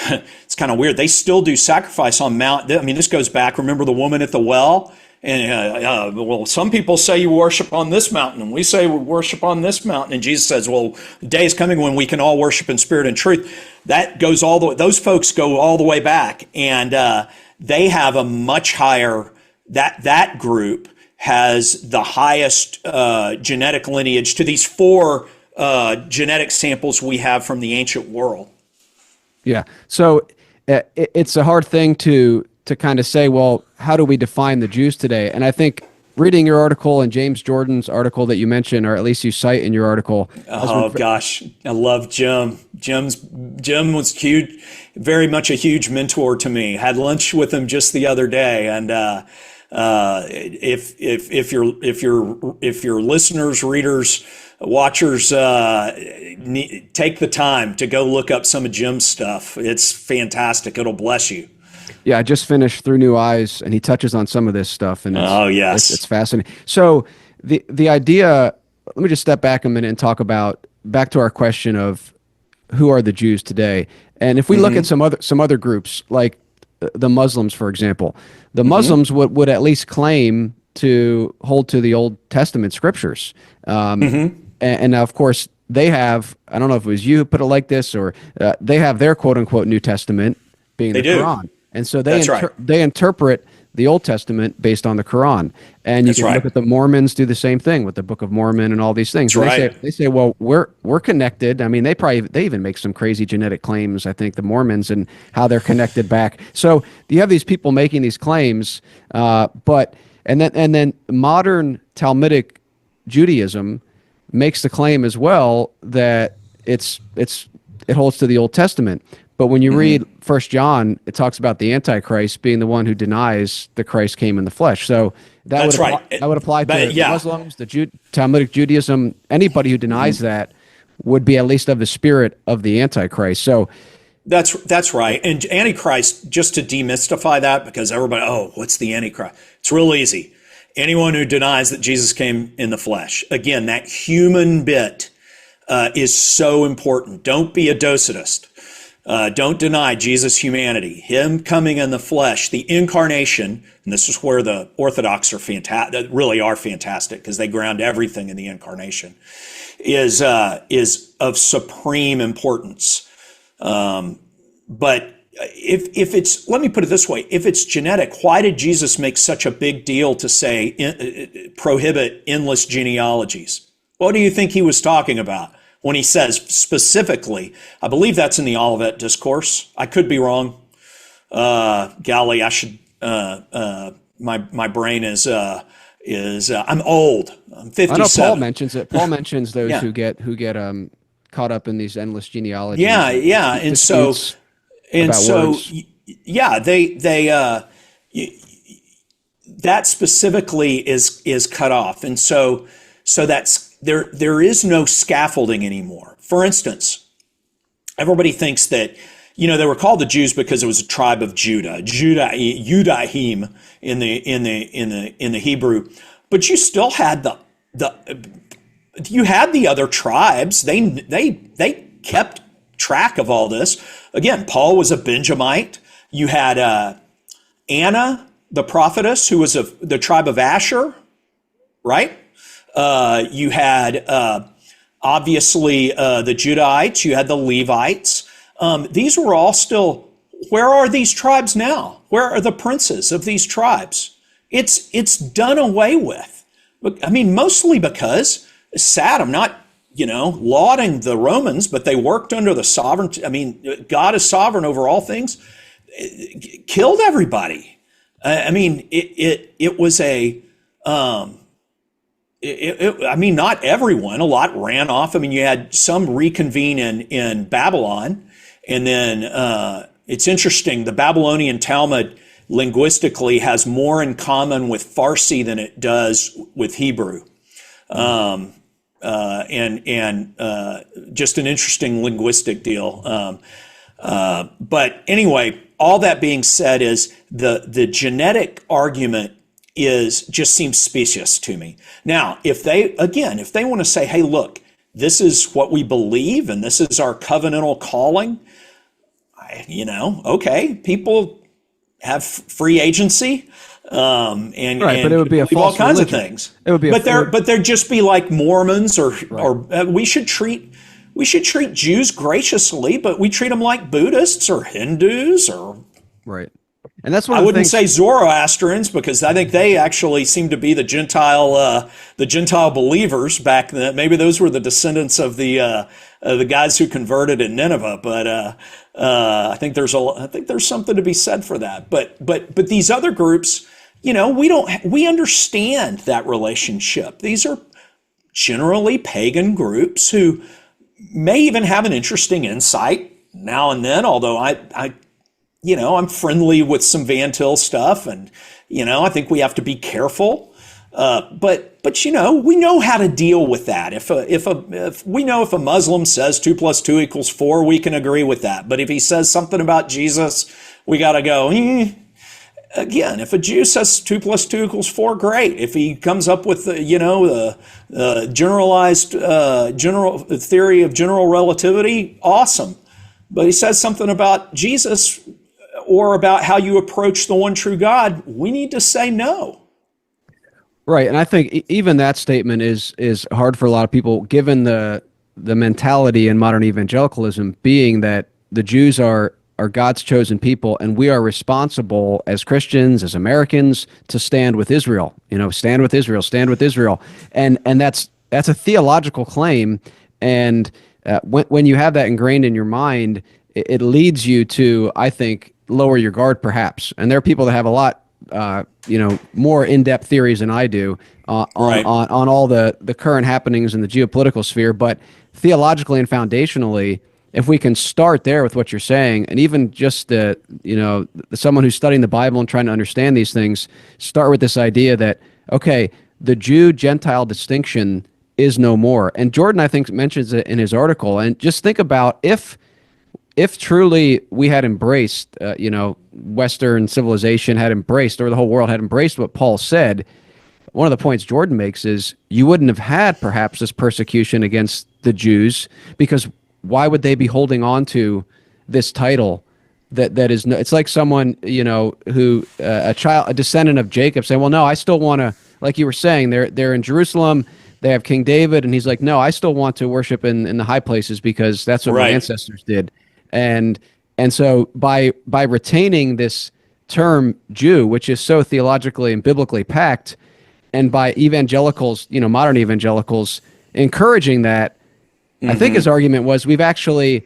it's kind of weird. They still do sacrifice on Mount. I mean, this goes back. Remember the woman at the well? And well, some people say you worship on this mountain, and we say we worship on this mountain. And Jesus says, well, the day is coming when we can all worship in spirit and truth. That goes all the way. Those folks go all the way back, and they have a much higher. That group has the highest genetic lineage to these four genetic samples we have from the ancient world. Yeah. So it's a hard thing to kind of say, well, how do we define the Jews today? And I think reading your article and James Jordan's article that you mentioned, or at least you cite in your article. Oh gosh, I love Jim. Jim was huge, very much a huge mentor to me. Had lunch with him just the other day, and if your listeners, readers, watchers take the time to go look up some of Jim's stuff, it's fantastic. It'll bless you. Yeah, I just finished Through New Eyes, and he touches on some of this stuff, and it's fascinating. So the idea, let me just step back a minute and talk about, back to our question of who are the Jews today. And if we look at some other groups, like the Muslims, for example, the Muslims would at least claim to hold to the Old Testament scriptures. And now, of course, they have, I don't know if it was you who put it like this, or they have their quote-unquote New Testament being the Quran. And so they interpret the Old Testament based on the Quran. And you can look at the Mormons do the same thing with the Book of Mormon and all these things. They say, well, we're connected. I mean, they even make some crazy genetic claims, I think, the Mormons, and how they're connected back. So you have these people making these claims, but And then modern Talmudic Judaism makes the claim as well that it holds to the Old Testament. But when you read First John, it talks about the Antichrist being the one who denies that Christ came in the flesh. So That's right. That would apply to yeah. Muslims, Talmudic Judaism. Anybody who denies that would be at least of the spirit of the Antichrist. So That's right. And Antichrist, just to demystify that, because everybody, oh, what's the Antichrist? It's real easy. Anyone who denies that Jesus came in the flesh. Again, that human bit is so important. Don't be a Docetist. Don't deny Jesus' humanity, him coming in the flesh, the incarnation. And this is where the Orthodox are fantastic, really are fantastic, because they ground everything in the incarnation, is of supreme importance. But if it's, let me put it this way, if it's genetic, why did Jesus make such a big deal to say prohibit endless genealogies? What do you think he was talking about when he says specifically? I believe that's in the Olivet Discourse. I could be wrong. Golly, I should. My brain is. I'm old. I'm 57. I know Paul mentions it. Paul mentions those who get caught up in these endless genealogies. Yeah, and so yeah, they that specifically is cut off, and so that's there is no scaffolding anymore. For instance, everybody thinks that they were called the Jews because it was a tribe of Judah, Judaism in the Hebrew, but you still had the other tribes. They kept track of all this. Again, Paul was a Benjamite. You had Anna, the prophetess, who was of the tribe of Asher, right? You had obviously the Judahites. You had the Levites. These were all still. Where are these tribes now? Where are the princes of these tribes? It's done away with. I mean, mostly because it's sad. I'm not lauding the Romans, but they worked under the sovereignty. I mean, God is sovereign over all things. It killed everybody. I mean, it was a. I mean, not everyone. A lot ran off. I mean, you had some reconvene in Babylon, and then it's interesting. The Babylonian Talmud linguistically has more in common with Farsi than it does with Hebrew. And just an interesting linguistic deal. But anyway, all that being said, is the genetic argument just seems specious to me. Now, if they want to say, hey, look, this is what we believe and this is our covenantal calling, okay, people have free agency. And but it would be all kinds of things. It would be, but they'd just be like Mormons, or we should treat Jews graciously, but we treat them like Buddhists or Hindus or right. And that's what I wouldn't say Zoroastrians, because I think they actually seem to be the Gentile believers back then. Maybe those were the descendants of the guys who converted in Nineveh. But I think there's something to be said for that. But these other groups, we understand that relationship. These are generally pagan groups who may even have an interesting insight now and then, although I'm friendly with some Van Til stuff, and I think we have to be careful. But we know how to deal with that. If we know if a Muslim says 2 + 2 = 4, we can agree with that. But if he says something about Jesus, we got to go. Again, if a Jew says 2 + 2 = 4, great. If he comes up with the generalized general theory of general relativity, awesome. But he says something about Jesus or about how you approach the one true God, we need to say no. Right, and I think even that statement is hard for a lot of people, given the mentality in modern evangelicalism, being that the Jews are God's chosen people, and we are responsible as Christians, as Americans, to stand with Israel. Stand with Israel, stand with Israel, and that's a theological claim. And when you have that ingrained in your mind, it leads you to, I think, lower your guard, perhaps. And there are people that have a lot more in-depth theories than I do Right. on all the current happenings in the geopolitical sphere. But theologically and foundationally, if we can start there with what you're saying, and even just someone who's studying the Bible and trying to understand these things, start with this idea that, okay, the Jew-Gentile distinction is no more. And Jordan, I think, mentions it in his article. And just think about if truly we had embraced, Western civilization had embraced, or the whole world had embraced what Paul said, one of the points Jordan makes is you wouldn't have had perhaps this persecution against the Jews, because why would they be holding on to this title that is no, it's like someone, who a descendant of Jacob saying, well, no, I still want to, like you were saying, they're in Jerusalem, they have King David, and he's like, no, I still want to worship in the high places because that's what my Right. ancestors did. And so by retaining this term Jew, which is so theologically and biblically packed, and by evangelicals, modern evangelicals encouraging that, I think his argument was we've actually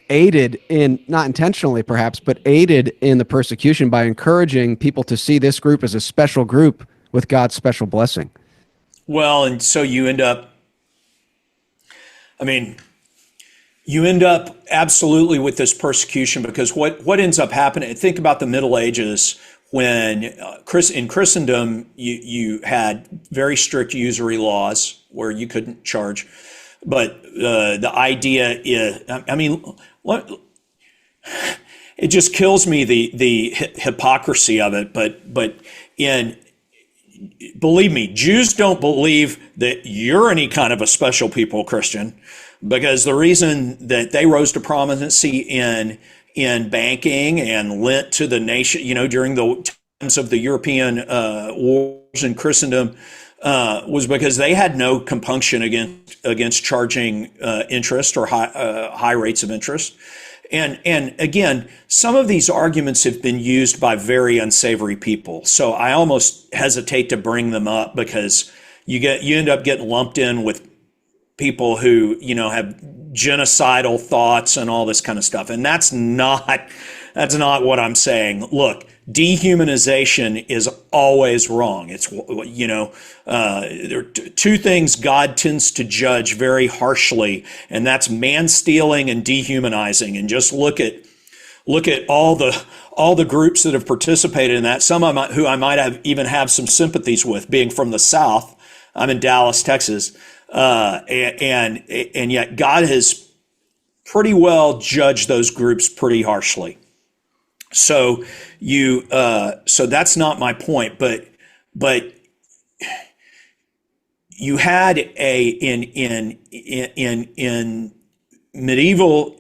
aided in, not intentionally perhaps, but aided in the persecution by encouraging people to see this group as a special group with God's special blessing. Well, and so you end up, I mean, you end up absolutely with this persecution, because what ends up happening, think about the Middle Ages when in Christendom, you had very strict usury laws where you couldn't charge. But the idea is, I mean, it just kills me, the hypocrisy of it. But believe me, Jews don't believe that you're any kind of a special people, Christian, because the reason that they rose to prominency in banking and lent to the nation, during the times of the European wars in Christendom, was because they had no compunction against charging interest or high rates of interest. And again, some of these arguments have been used by very unsavory people. So I almost hesitate to bring them up, because you end up getting lumped in with people who, have genocidal thoughts and all this kind of stuff. And that's not what I'm saying. Look, dehumanization is always wrong. It's, there are two things God tends to judge very harshly, and that's man stealing and dehumanizing. And just look at all the groups that have participated in that. Some who I might even have some sympathies with, being from the South. I'm in Dallas, Texas, and yet God has pretty well judged those groups pretty harshly. So so that's not my point, but you had in medieval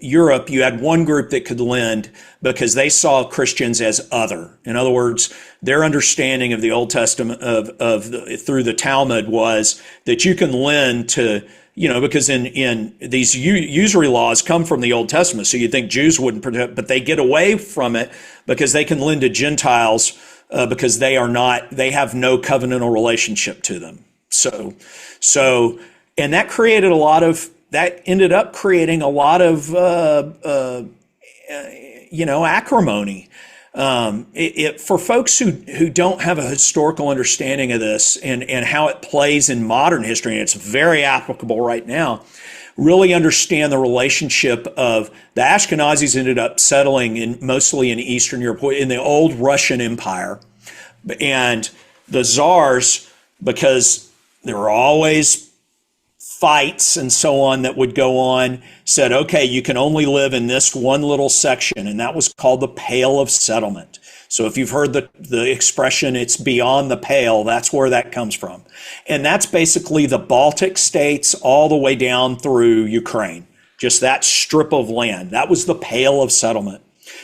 Europe, you had one group that could lend because they saw Christians as other. In other words, their understanding of the Old Testament through the Talmud was that you can lend to, because in these usury laws come from the Old Testament, so you'd think Jews wouldn't protect, but they get away from it because they can lend to Gentiles because they have no covenantal relationship to them. So, and that ended up creating a lot of acrimony. For folks who don't have a historical understanding of this and how it plays in modern history, and it's very applicable right now, really understand the relationship of the Ashkenazis ended up settling mostly in Eastern Europe, in the old Russian Empire, and the czars, because there were always fights and so on that would go on, said, okay, you can only live in this one little section, and that was called the Pale of Settlement. So if you've heard the expression, it's beyond the pale, that's where that comes from. And that's basically the Baltic states all the way down through Ukraine, just that strip of land. That was the Pale of Settlement.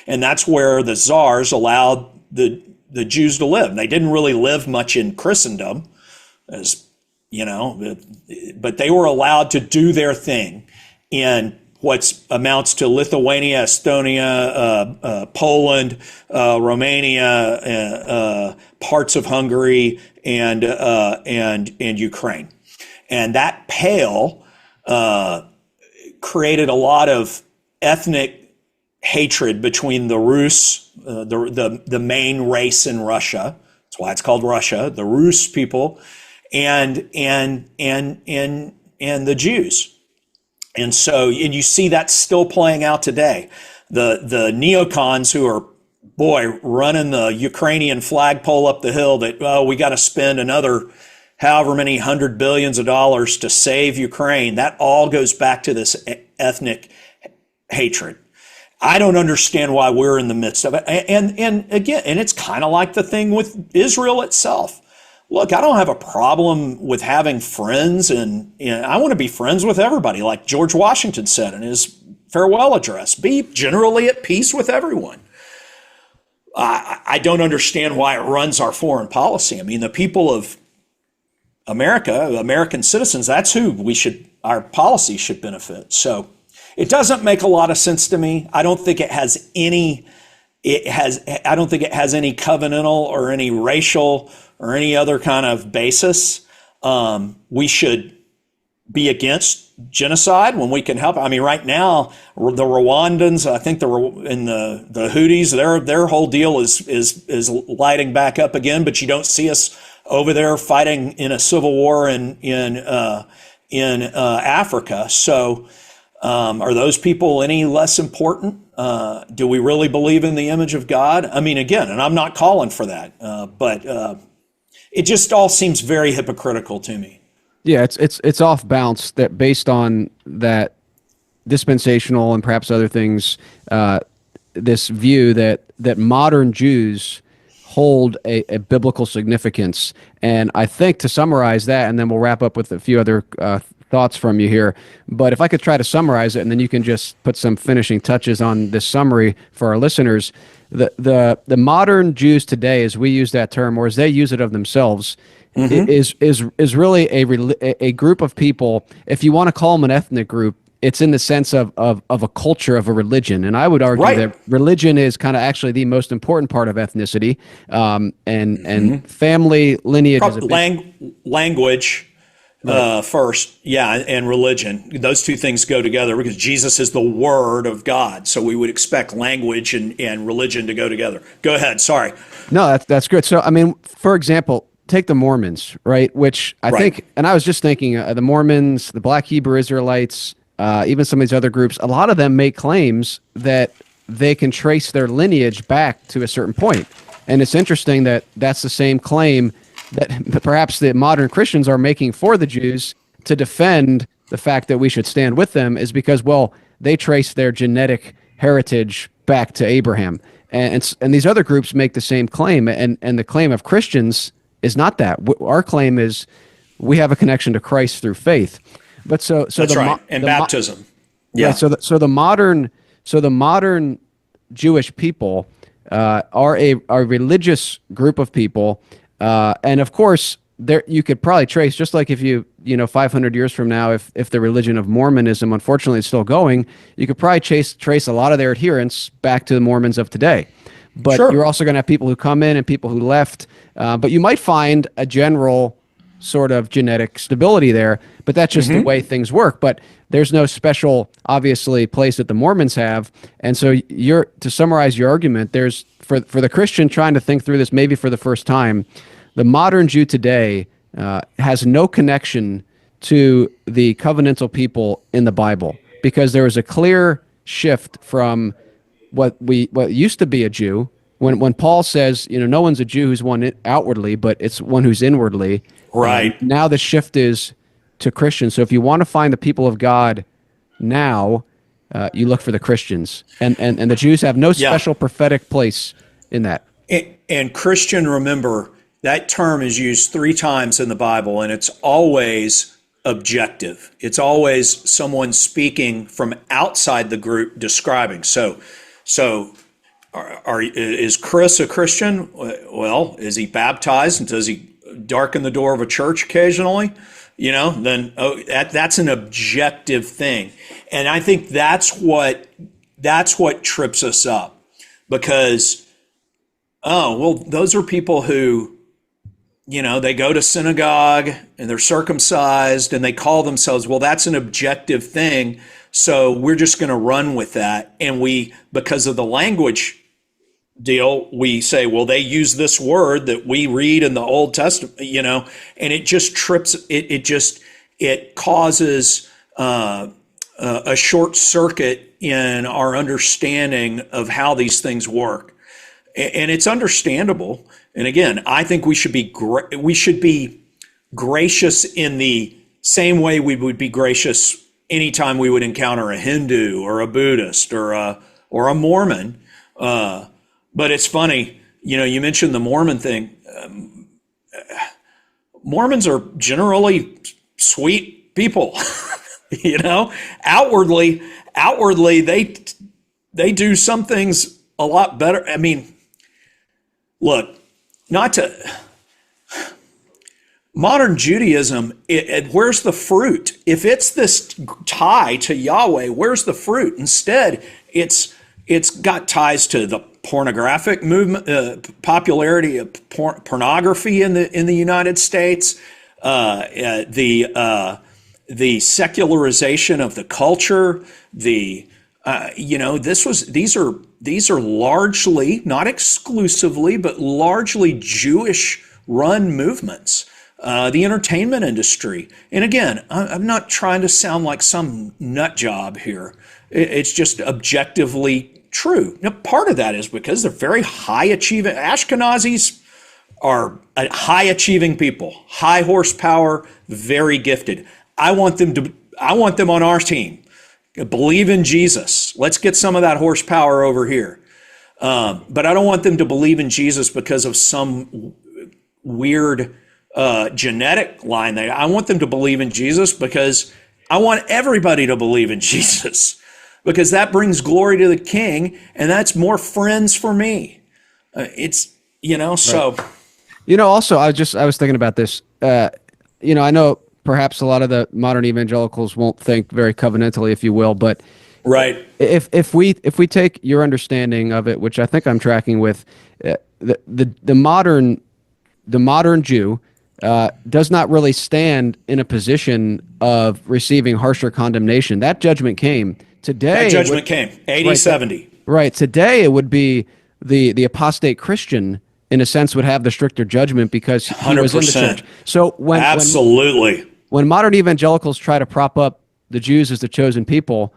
And that's where the czars allowed the Jews to live. They didn't really live much in Christendom, but they were allowed to do their thing in what amounts to Lithuania, Estonia, Poland, Romania, parts of Hungary, and Ukraine. And that pale created a lot of ethnic hatred between the Rus, the main race in Russia. That's why it's called Russia, the Rus people, and the Jews. And so, and you see that still playing out today. The neocons who are, running the Ukrainian flagpole up the hill that, we got to spend another however many hundred billions of dollars to save Ukraine. That all goes back to this ethnic hatred. I don't understand why we're in the midst of it. And again, and it's kind of like the thing with Israel itself. Look, I don't have a problem with having friends, and I want to be friends with everybody, like George Washington said in his farewell address. Be generally at peace with everyone. I don't understand why it runs our foreign policy. I mean, the people of America, American citizens, that's who our policy should benefit. So it doesn't make a lot of sense to me. I don't think it has any covenantal or any racial or any other kind of basis. We should be against genocide when we can help. I mean, right now, the Rwandans, I think the Houthis, their whole deal is lighting back up again, but you don't see us over there fighting in a civil war in Africa. So, are those people any less important? Do we really believe in the image of God? I mean, again, and I'm not calling for that, but it just all seems very hypocritical to me. Yeah, it's off balance that based on that dispensational and perhaps other things, this view that modern Jews hold a biblical significance. And I think to summarize that, and then we'll wrap up with a few other thoughts from you here. But if I could try to summarize it, and then you can just put some finishing touches on this summary for our listeners. The modern Jews today, as we use that term, or as they use it of themselves, is really a group of people. If you want to call them an ethnic group, it's in the sense of a culture, of a religion. And I would argue that religion is kind of actually the most important part of ethnicity, and family lineage is language. First, and religion. Those two things go together because Jesus is the Word of God. So we would expect language and religion to go together. Go ahead. Sorry. No, that's good. So, I mean, for example, take the Mormons, right? Which I think, and I was just thinking, the Mormons, the Black Hebrew Israelites, even some of these other groups, a lot of them make claims that they can trace their lineage back to a certain point. And it's interesting that that's the same claim that perhaps the modern Christians are making for the Jews to defend the fact that we should stand with them, is because, well, they trace their genetic heritage back to Abraham. And these other groups make the same claim. And the claim of Christians is not that. Our claim is we have a connection to Christ through faith. But so that's right. And baptism. Yeah. So the modern Jewish people are a religious group of people. And of course, there you could probably trace, just like if you 500 years from now, if the religion of Mormonism, unfortunately, is still going, you could probably trace a lot of their adherents back to the Mormons of today. But you're also going to have people who come in and people who left. But you might find a general sort of genetic stability there, but that's just the way things work. But there's no special, obviously, place that the Mormons have. And so to summarize your argument, there's for the Christian trying to think through this maybe for the first time, the modern Jew today has no connection to the covenantal people in the Bible, because there was a clear shift from what used to be a Jew. When Paul says, no one's a Jew who's one outwardly, but it's one who's inwardly. Right. Now the shift is to Christians. So if you want to find the people of God now, you look for the Christians. And the Jews have no special prophetic place in that. And Christian, remember, that term is used 3 times in the Bible, and it's always objective. It's always someone speaking from outside the group describing. So is Chris a Christian? Well, is he baptized, and does he darken the door of a church occasionally? Then that's an objective thing. And I think that's what trips us up, because, those are people who, they go to synagogue and they're circumcised and they call themselves, well, that's an objective thing. So we're just going to run with that. And because of the language deal, we say, well, they use this word that we read in the Old Testament, and it just trips, it causes a short circuit in our understanding of how these things work. And it's understandable. And again, I think we should be gracious in the same way we would be gracious anytime we would encounter a Hindu or a Buddhist or a Mormon. But it's funny, you mentioned the Mormon thing. Mormons are generally sweet people. Outwardly, they do some things a lot better. I mean, look, modern Judaism, where's the fruit? If it's this tie to Yahweh, where's the fruit? Instead, it's got ties to the pornographic movement, popularity of pornography in the United States, the secularization of the culture, these are largely, not exclusively, but largely Jewish-run movements. The entertainment industry, and again, I'm not trying to sound like some nut job here. It's just objectively true. Now, part of that is because they're very high-achieving. Ashkenazis are high-achieving people, high horsepower, very gifted. I want them on our team. Believe in Jesus. Let's get some of that horsepower over here. But I don't want them to believe in Jesus because of some weird genetic line. I want them to believe in Jesus because I want everybody to believe in Jesus, because that brings glory to the King, and that's more friends for me. So. Right. Also, I was thinking about this. I know perhaps a lot of the modern evangelicals won't think very covenantally, if you will, but right. If we take your understanding of it, which I think I'm tracking with, the modern Jew does not really stand in a position of receiving harsher condemnation. That judgment came today. That judgment came 80, right, 70. Right. Today it would be the apostate Christian, in a sense, would have the stricter judgment because he 100%. was in the church. So when modern evangelicals try to prop up the Jews as the chosen people,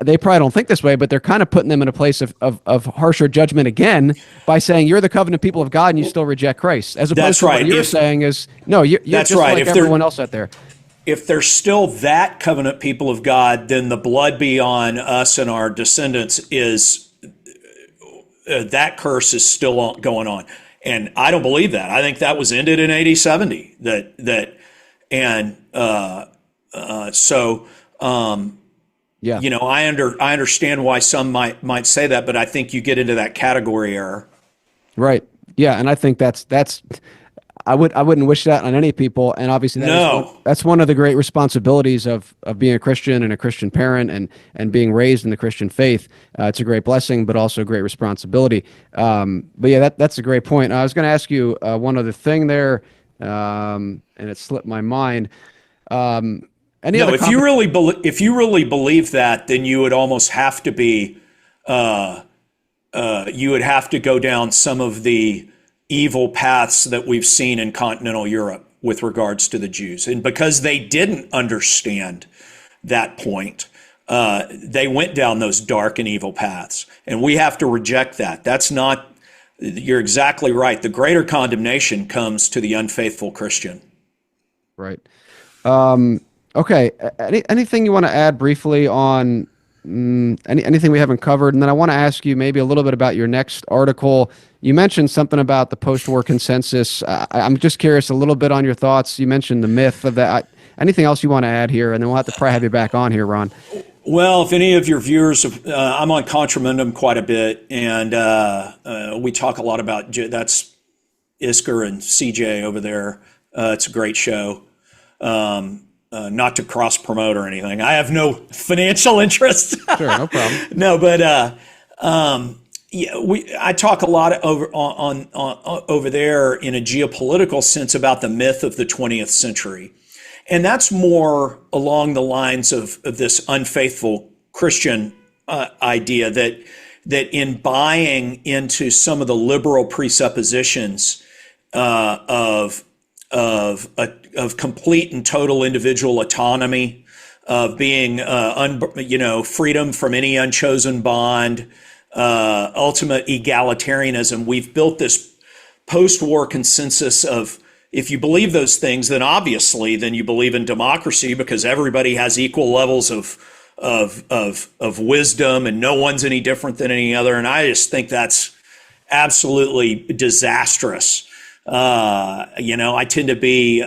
they probably don't think this way, but they're kind of putting them in a place of harsher judgment again by saying you're the covenant people of God and you still reject Christ. As opposed to what you're saying is, no, you're just like everyone else out there. If they're still that covenant people of God, then the blood be on us and our descendants is that curse is still going on. And I don't believe that. I think that was ended in 80, 70. Yeah. I understand why some might say that, but I think you get into that category error. Right. Yeah, and I think that's I wouldn't wish that on any people, and obviously that's one of the great responsibilities of being a Christian and a Christian parent and being raised in the Christian faith. It's a great blessing, but also a great responsibility. But yeah, that's a great point. I was going to ask you one other thing there, and it slipped my mind. If you really believe that, then you would almost have to be, you would have to go down some of the evil paths that we've seen in continental Europe with regards to the Jews. And because they didn't understand that point, they went down those dark and evil paths. And we have to reject that. You're exactly right. The greater condemnation comes to the unfaithful Christian. Right. Okay. Anything you want to add briefly on anything we haven't covered? And then I want to ask you maybe a little bit about your next article. You mentioned something about the post-war consensus. I'm just curious a little bit on your thoughts. You mentioned the myth of that. Anything else you want to add here? And then we'll have to probably have you back on here, Ron. Well, if any of your viewers, I'm on Contramundum quite a bit, and we talk a lot about, that's Isker and CJ over there. It's a great show. Not to cross promote or anything. I have no financial interest. Sure, no problem. No, but I talk a lot over there in a geopolitical sense about the myth of the 20th century, And that's more along the lines of this unfaithful Christian idea that in buying into some of the liberal presuppositions of complete and total individual autonomy, of being freedom from any unchosen bond, ultimate egalitarianism. We've built this post-war consensus of, if you believe those things, then obviously then you believe in democracy, because everybody has equal levels of wisdom and no one's any different than any other. And I just think that's absolutely disastrous. I tend to be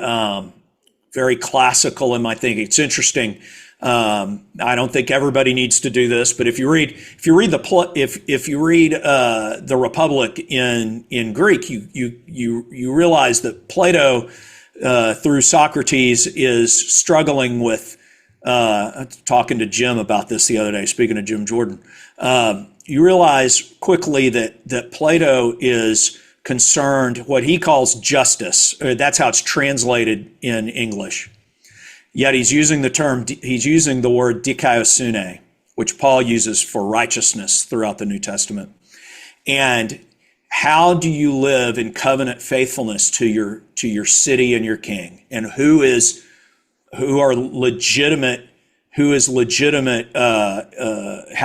very classical in my thinking. It's interesting. I don't think everybody needs to do this, but if you read the Republic in Greek, you realize that Plato, through Socrates, is struggling with. Talking to Jim about this the other day. Speaking of Jim Jordan, you realize quickly that Plato is concerned what he calls justice. That's how it's translated in English. Yet he's using the word dikaiosune, which Paul uses for righteousness throughout the New Testament. And how do you live in covenant faithfulness to your city and your king? And who is legitimate? How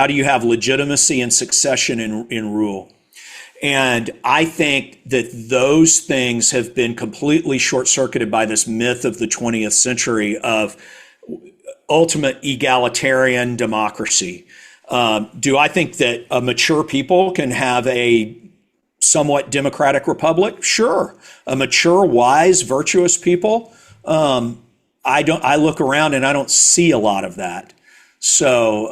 do you have legitimacy and succession in rule? And I think that those things have been completely short-circuited by this myth of the 20th century of ultimate egalitarian democracy. Do I think that a mature people can have a somewhat democratic republic? Sure. A mature, wise, virtuous people? I look around and I don't see a lot of that. So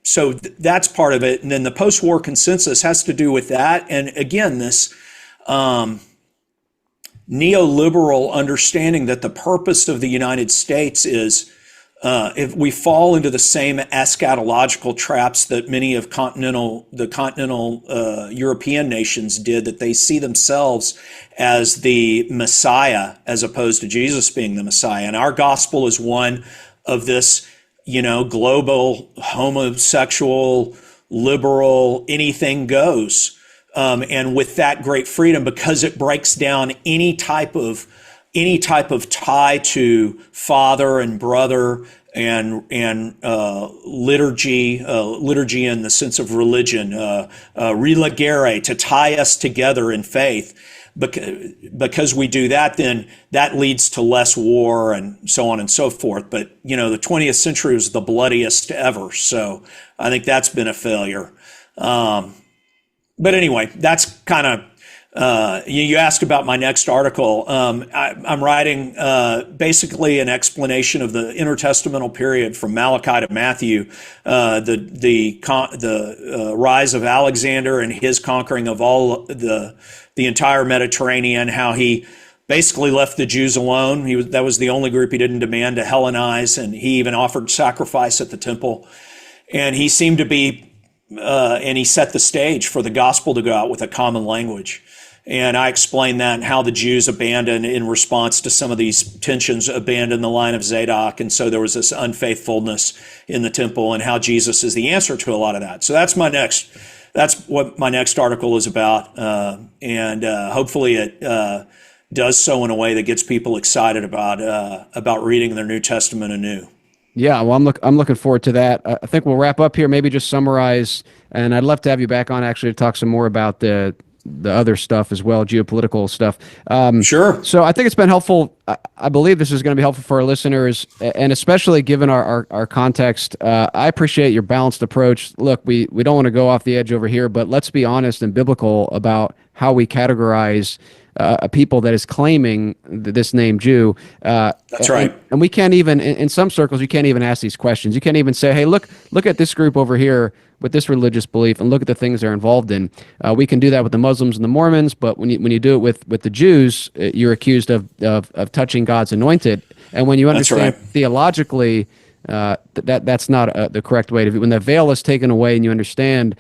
So that's part of it. And then the post-war consensus has to do with that. And again, this neoliberal understanding that the purpose of the United States is, if we fall into the same eschatological traps that many of the continental European nations did, that they see themselves as the Messiah as opposed to Jesus being the Messiah. And our gospel is one of this, global, homosexual, liberal, anything goes. And with that great freedom, because it breaks down any type of tie to father and brother and liturgy in the sense of religion, religare, to tie us together in faith. Because we do that, then that leads to less war and so on and so forth. But, the 20th century was the bloodiest ever. So I think that's been a failure. But anyway, that's kind of, you asked about my next article. I'm writing basically an explanation of the intertestamental period from Malachi to Matthew, the rise of Alexander and his conquering of all the entire Mediterranean, how he basically left the Jews alone. That was the only group he didn't demand to Hellenize, and he even offered sacrifice at the temple. And he seemed to be, and he set the stage for the gospel to go out with a common language. And I explained that and how the Jews abandoned, in response to some of these tensions, abandoned the line of Zadok. And so there was this unfaithfulness in the temple, and how Jesus is the answer to a lot of that. So that's what my next article is about. And hopefully it does so in a way that gets people excited about reading their New Testament anew. Yeah, well, I'm looking forward to that. I think we'll wrap up here, maybe just summarize, and I'd love to have you back on actually to talk some more about the other stuff as well, geopolitical stuff. Sure. So I think it's been helpful. I believe this is going to be helpful for our listeners, and especially given our context. I appreciate your balanced approach. Look, we don't want to go off the edge over here, but let's be honest and biblical about how we categorize a people that is claiming this name Jew. That's right. And we can't even, in some circles, you can't even ask these questions. You can't even say, hey, look at this group over here with this religious belief, and look at the things they're involved in. We can do that with the Muslims and the Mormons, but when you do it with the Jews, you're accused of touching God's anointed. And when you understand theologically, that's not the correct way to do it. When the veil is taken away and you understand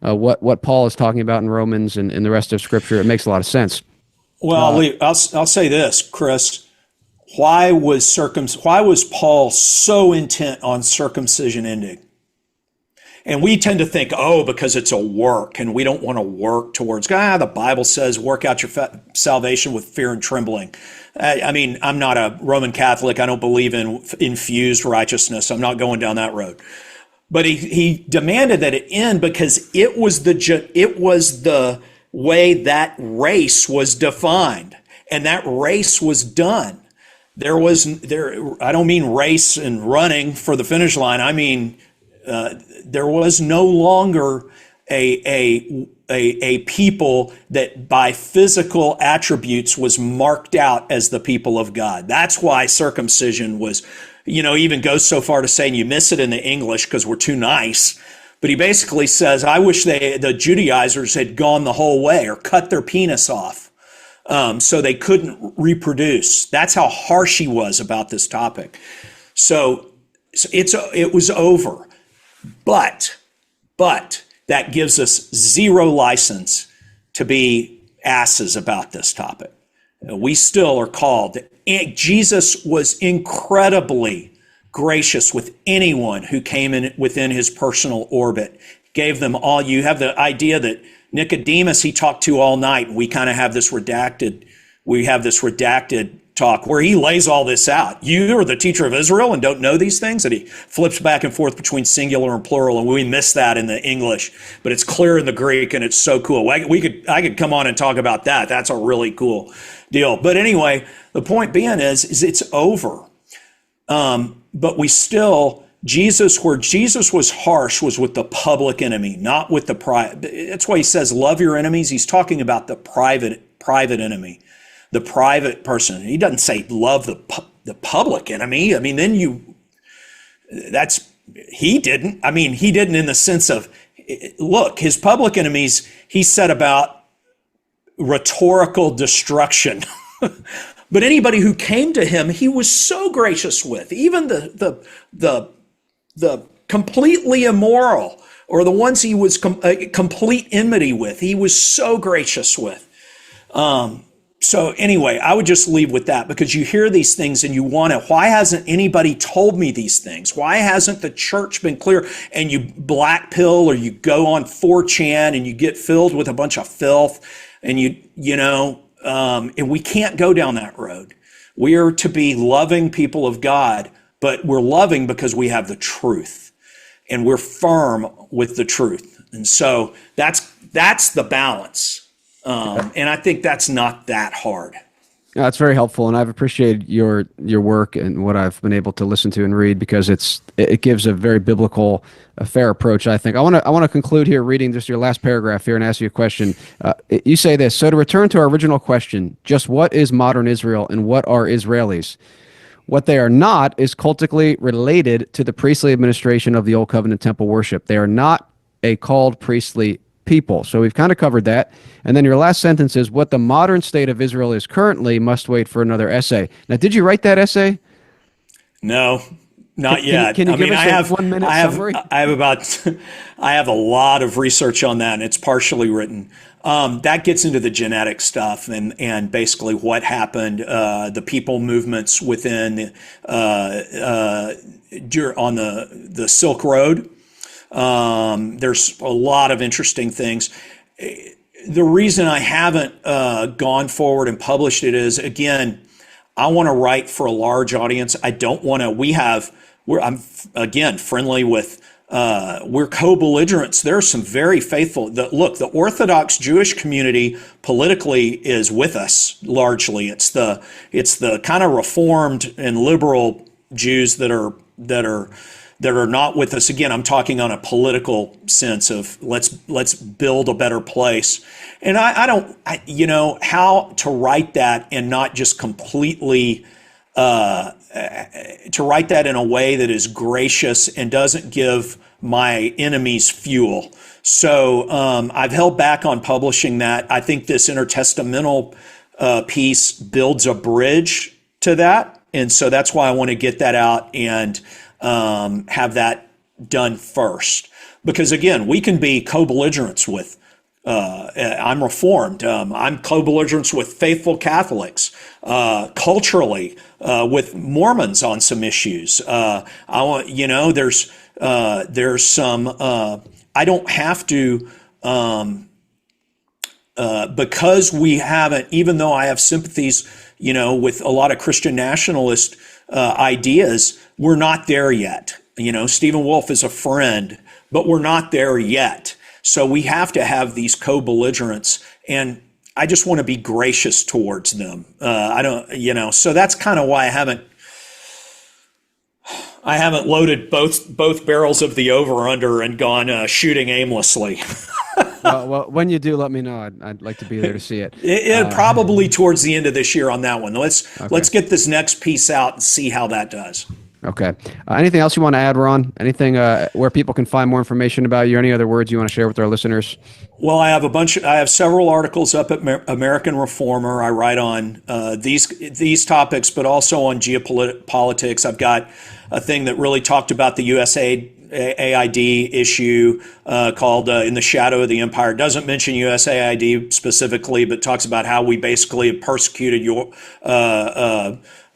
what Paul is talking about in Romans and the rest of Scripture, it makes a lot of sense. Well, I'll say this, Chris. Why was Paul so intent on circumcision ending? And we tend to think, oh, because it's a work and we don't want to work towards, the Bible says work out your salvation with fear and trembling. I mean, I'm not a Roman Catholic. I don't believe in infused righteousness. I'm not going down that road. But he demanded that it end because it was the way that race was defined, and that race was done. I don't mean race and running for the finish line. I mean, there was no longer a people that by physical attributes was marked out as the people of God. That's why circumcision was, even goes so far to saying you miss it in the English because we're too nice. But he basically says, I wish the Judaizers had gone the whole way or cut their penis off so they couldn't reproduce. That's how harsh he was about this topic. So it was over. But that gives us zero license to be asses about this topic. We still are called. Jesus was incredibly gracious with anyone who came in within his personal orbit. Gave them all. You have the idea that Nicodemus he talked to all night. We kind of have this redacted talk where he lays all this out. You are the teacher of Israel and don't know these things? And he flips back and forth between singular and plural, and we miss that in the English, but it's clear in the Greek, and it's so cool. I could come on and talk about that. That's a really cool deal. But anyway, the point being is it's over. But we still, where Jesus was harsh was with the public enemy, not with the private. That's why he says, love your enemies. He's talking about the private enemy. The private person. He doesn't say love the public enemy. I mean, he didn't. I mean, he didn't in the sense of, look, his public enemies, he said about rhetorical destruction. But anybody who came to him, he was so gracious with, even the completely immoral or the ones he was complete enmity with, he was so gracious with. So anyway, I would just leave with that because you hear these things and you want to, why hasn't anybody told me these things? Why hasn't the church been clear? And you black pill or you go on 4chan and you get filled with a bunch of filth and and we can't go down that road. We are to be loving people of God, but we're loving because we have the truth and we're firm with the truth. And so that's the balance. And I think that's not that hard. Yeah, that's very helpful, and I've appreciated your work and what I've been able to listen to and read because it gives a very biblical, a fair approach. I think I want to conclude here reading just your last paragraph here and ask you a question. You say this: so to return to our original question, just what is modern Israel and what are Israelis? What they are not is cultically related to the priestly administration of the Old Covenant temple worship. They are not a called priestly people. So we've kind of covered that. And then your last sentence is what the modern state of Israel is currently must wait for another essay. Now, did you write that essay? No, not yet. Can you give us a 1 minute summary? I have a lot of research on that, and it's partially written. That gets into the genetic stuff and basically what happened, the people movements within on the Silk Road. There's a lot of interesting things. The reason I haven't gone forward and published it is, again, I want to write for a large audience. I don't want to, I'm again friendly with, we're co-belligerents. There are some very faithful, the Orthodox Jewish community politically is with us largely. It's the kind of Reformed and liberal Jews that are not with us. Again, I'm talking on a political sense of let's build a better place. And I don't how to write that and not just completely to write that in a way that is gracious and doesn't give my enemies fuel. So I've held back on publishing that. I think this intertestamental piece builds a bridge to that. And so that's why I want to get that out and have that done first. Because again, we can be co-belligerents with I'm Reformed. I'm co-belligerents with faithful Catholics. Culturally, with Mormons on some issues. There's some. I don't have to. Because we haven't, even though I have sympathies, with a lot of Christian nationalist ideas, we're not there yet. Stephen Wolfe is a friend, but we're not there yet. So we have to have these co-belligerents, and I just want to be gracious towards them. So that's kind of why I haven't loaded both barrels of the over/under and gone shooting aimlessly. Well, when you do, let me know. I'd like to be there to see it. Probably towards the end of this year on that one. Let's get this next piece out and see how that does. Okay. Anything else you want to add, Ron? Anything where people can find more information about you? Any other words you want to share with our listeners? Well, I have several articles up at American Reformer. I write on these topics, but also on geopolitics. I've got a thing that really talked about the USAID issue called "In the Shadow of the Empire." It doesn't mention USAID specifically, but talks about how we basically have persecuted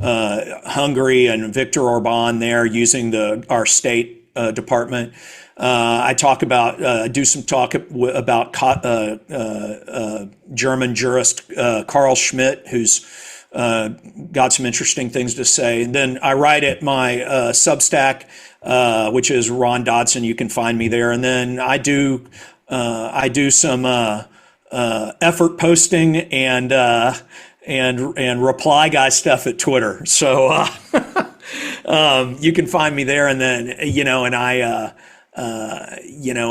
Hungary and Viktor Orban there using our State Department. I talk about do some talk about German jurist Carl Schmitt, who's got some interesting things to say. And then I write at my Substack, which is Ron Dodson. You can find me there. And then I do some effort posting and reply guy stuff at Twitter. So you can find me there. And then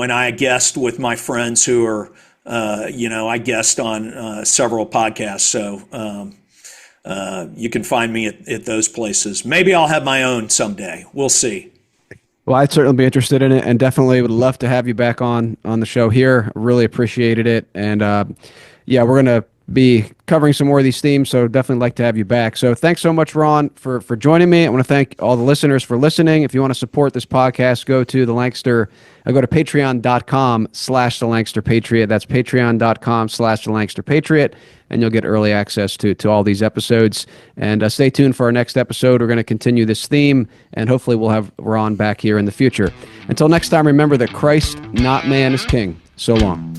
and I guest with my friends who are I guest on several podcasts. So you can find me at those places. Maybe I'll have my own someday. We'll see. Well, I'd certainly be interested in it, and definitely would love to have you back on the show here. Really appreciated it. And we're going to be covering some more of these themes, so definitely like to have you back. So thanks so much, Ron, for joining me. I want to thank all the listeners for listening. If you want to support this podcast, go to patreon.com/The Lancaster Patriot. That's patreon.com/The Lancaster Patriot, and you'll get early access to all these episodes. And stay tuned for our next episode. We're going to continue this theme, and hopefully we'll have Ron back here in the future. Until next time, remember that Christ, not man, is king. So long.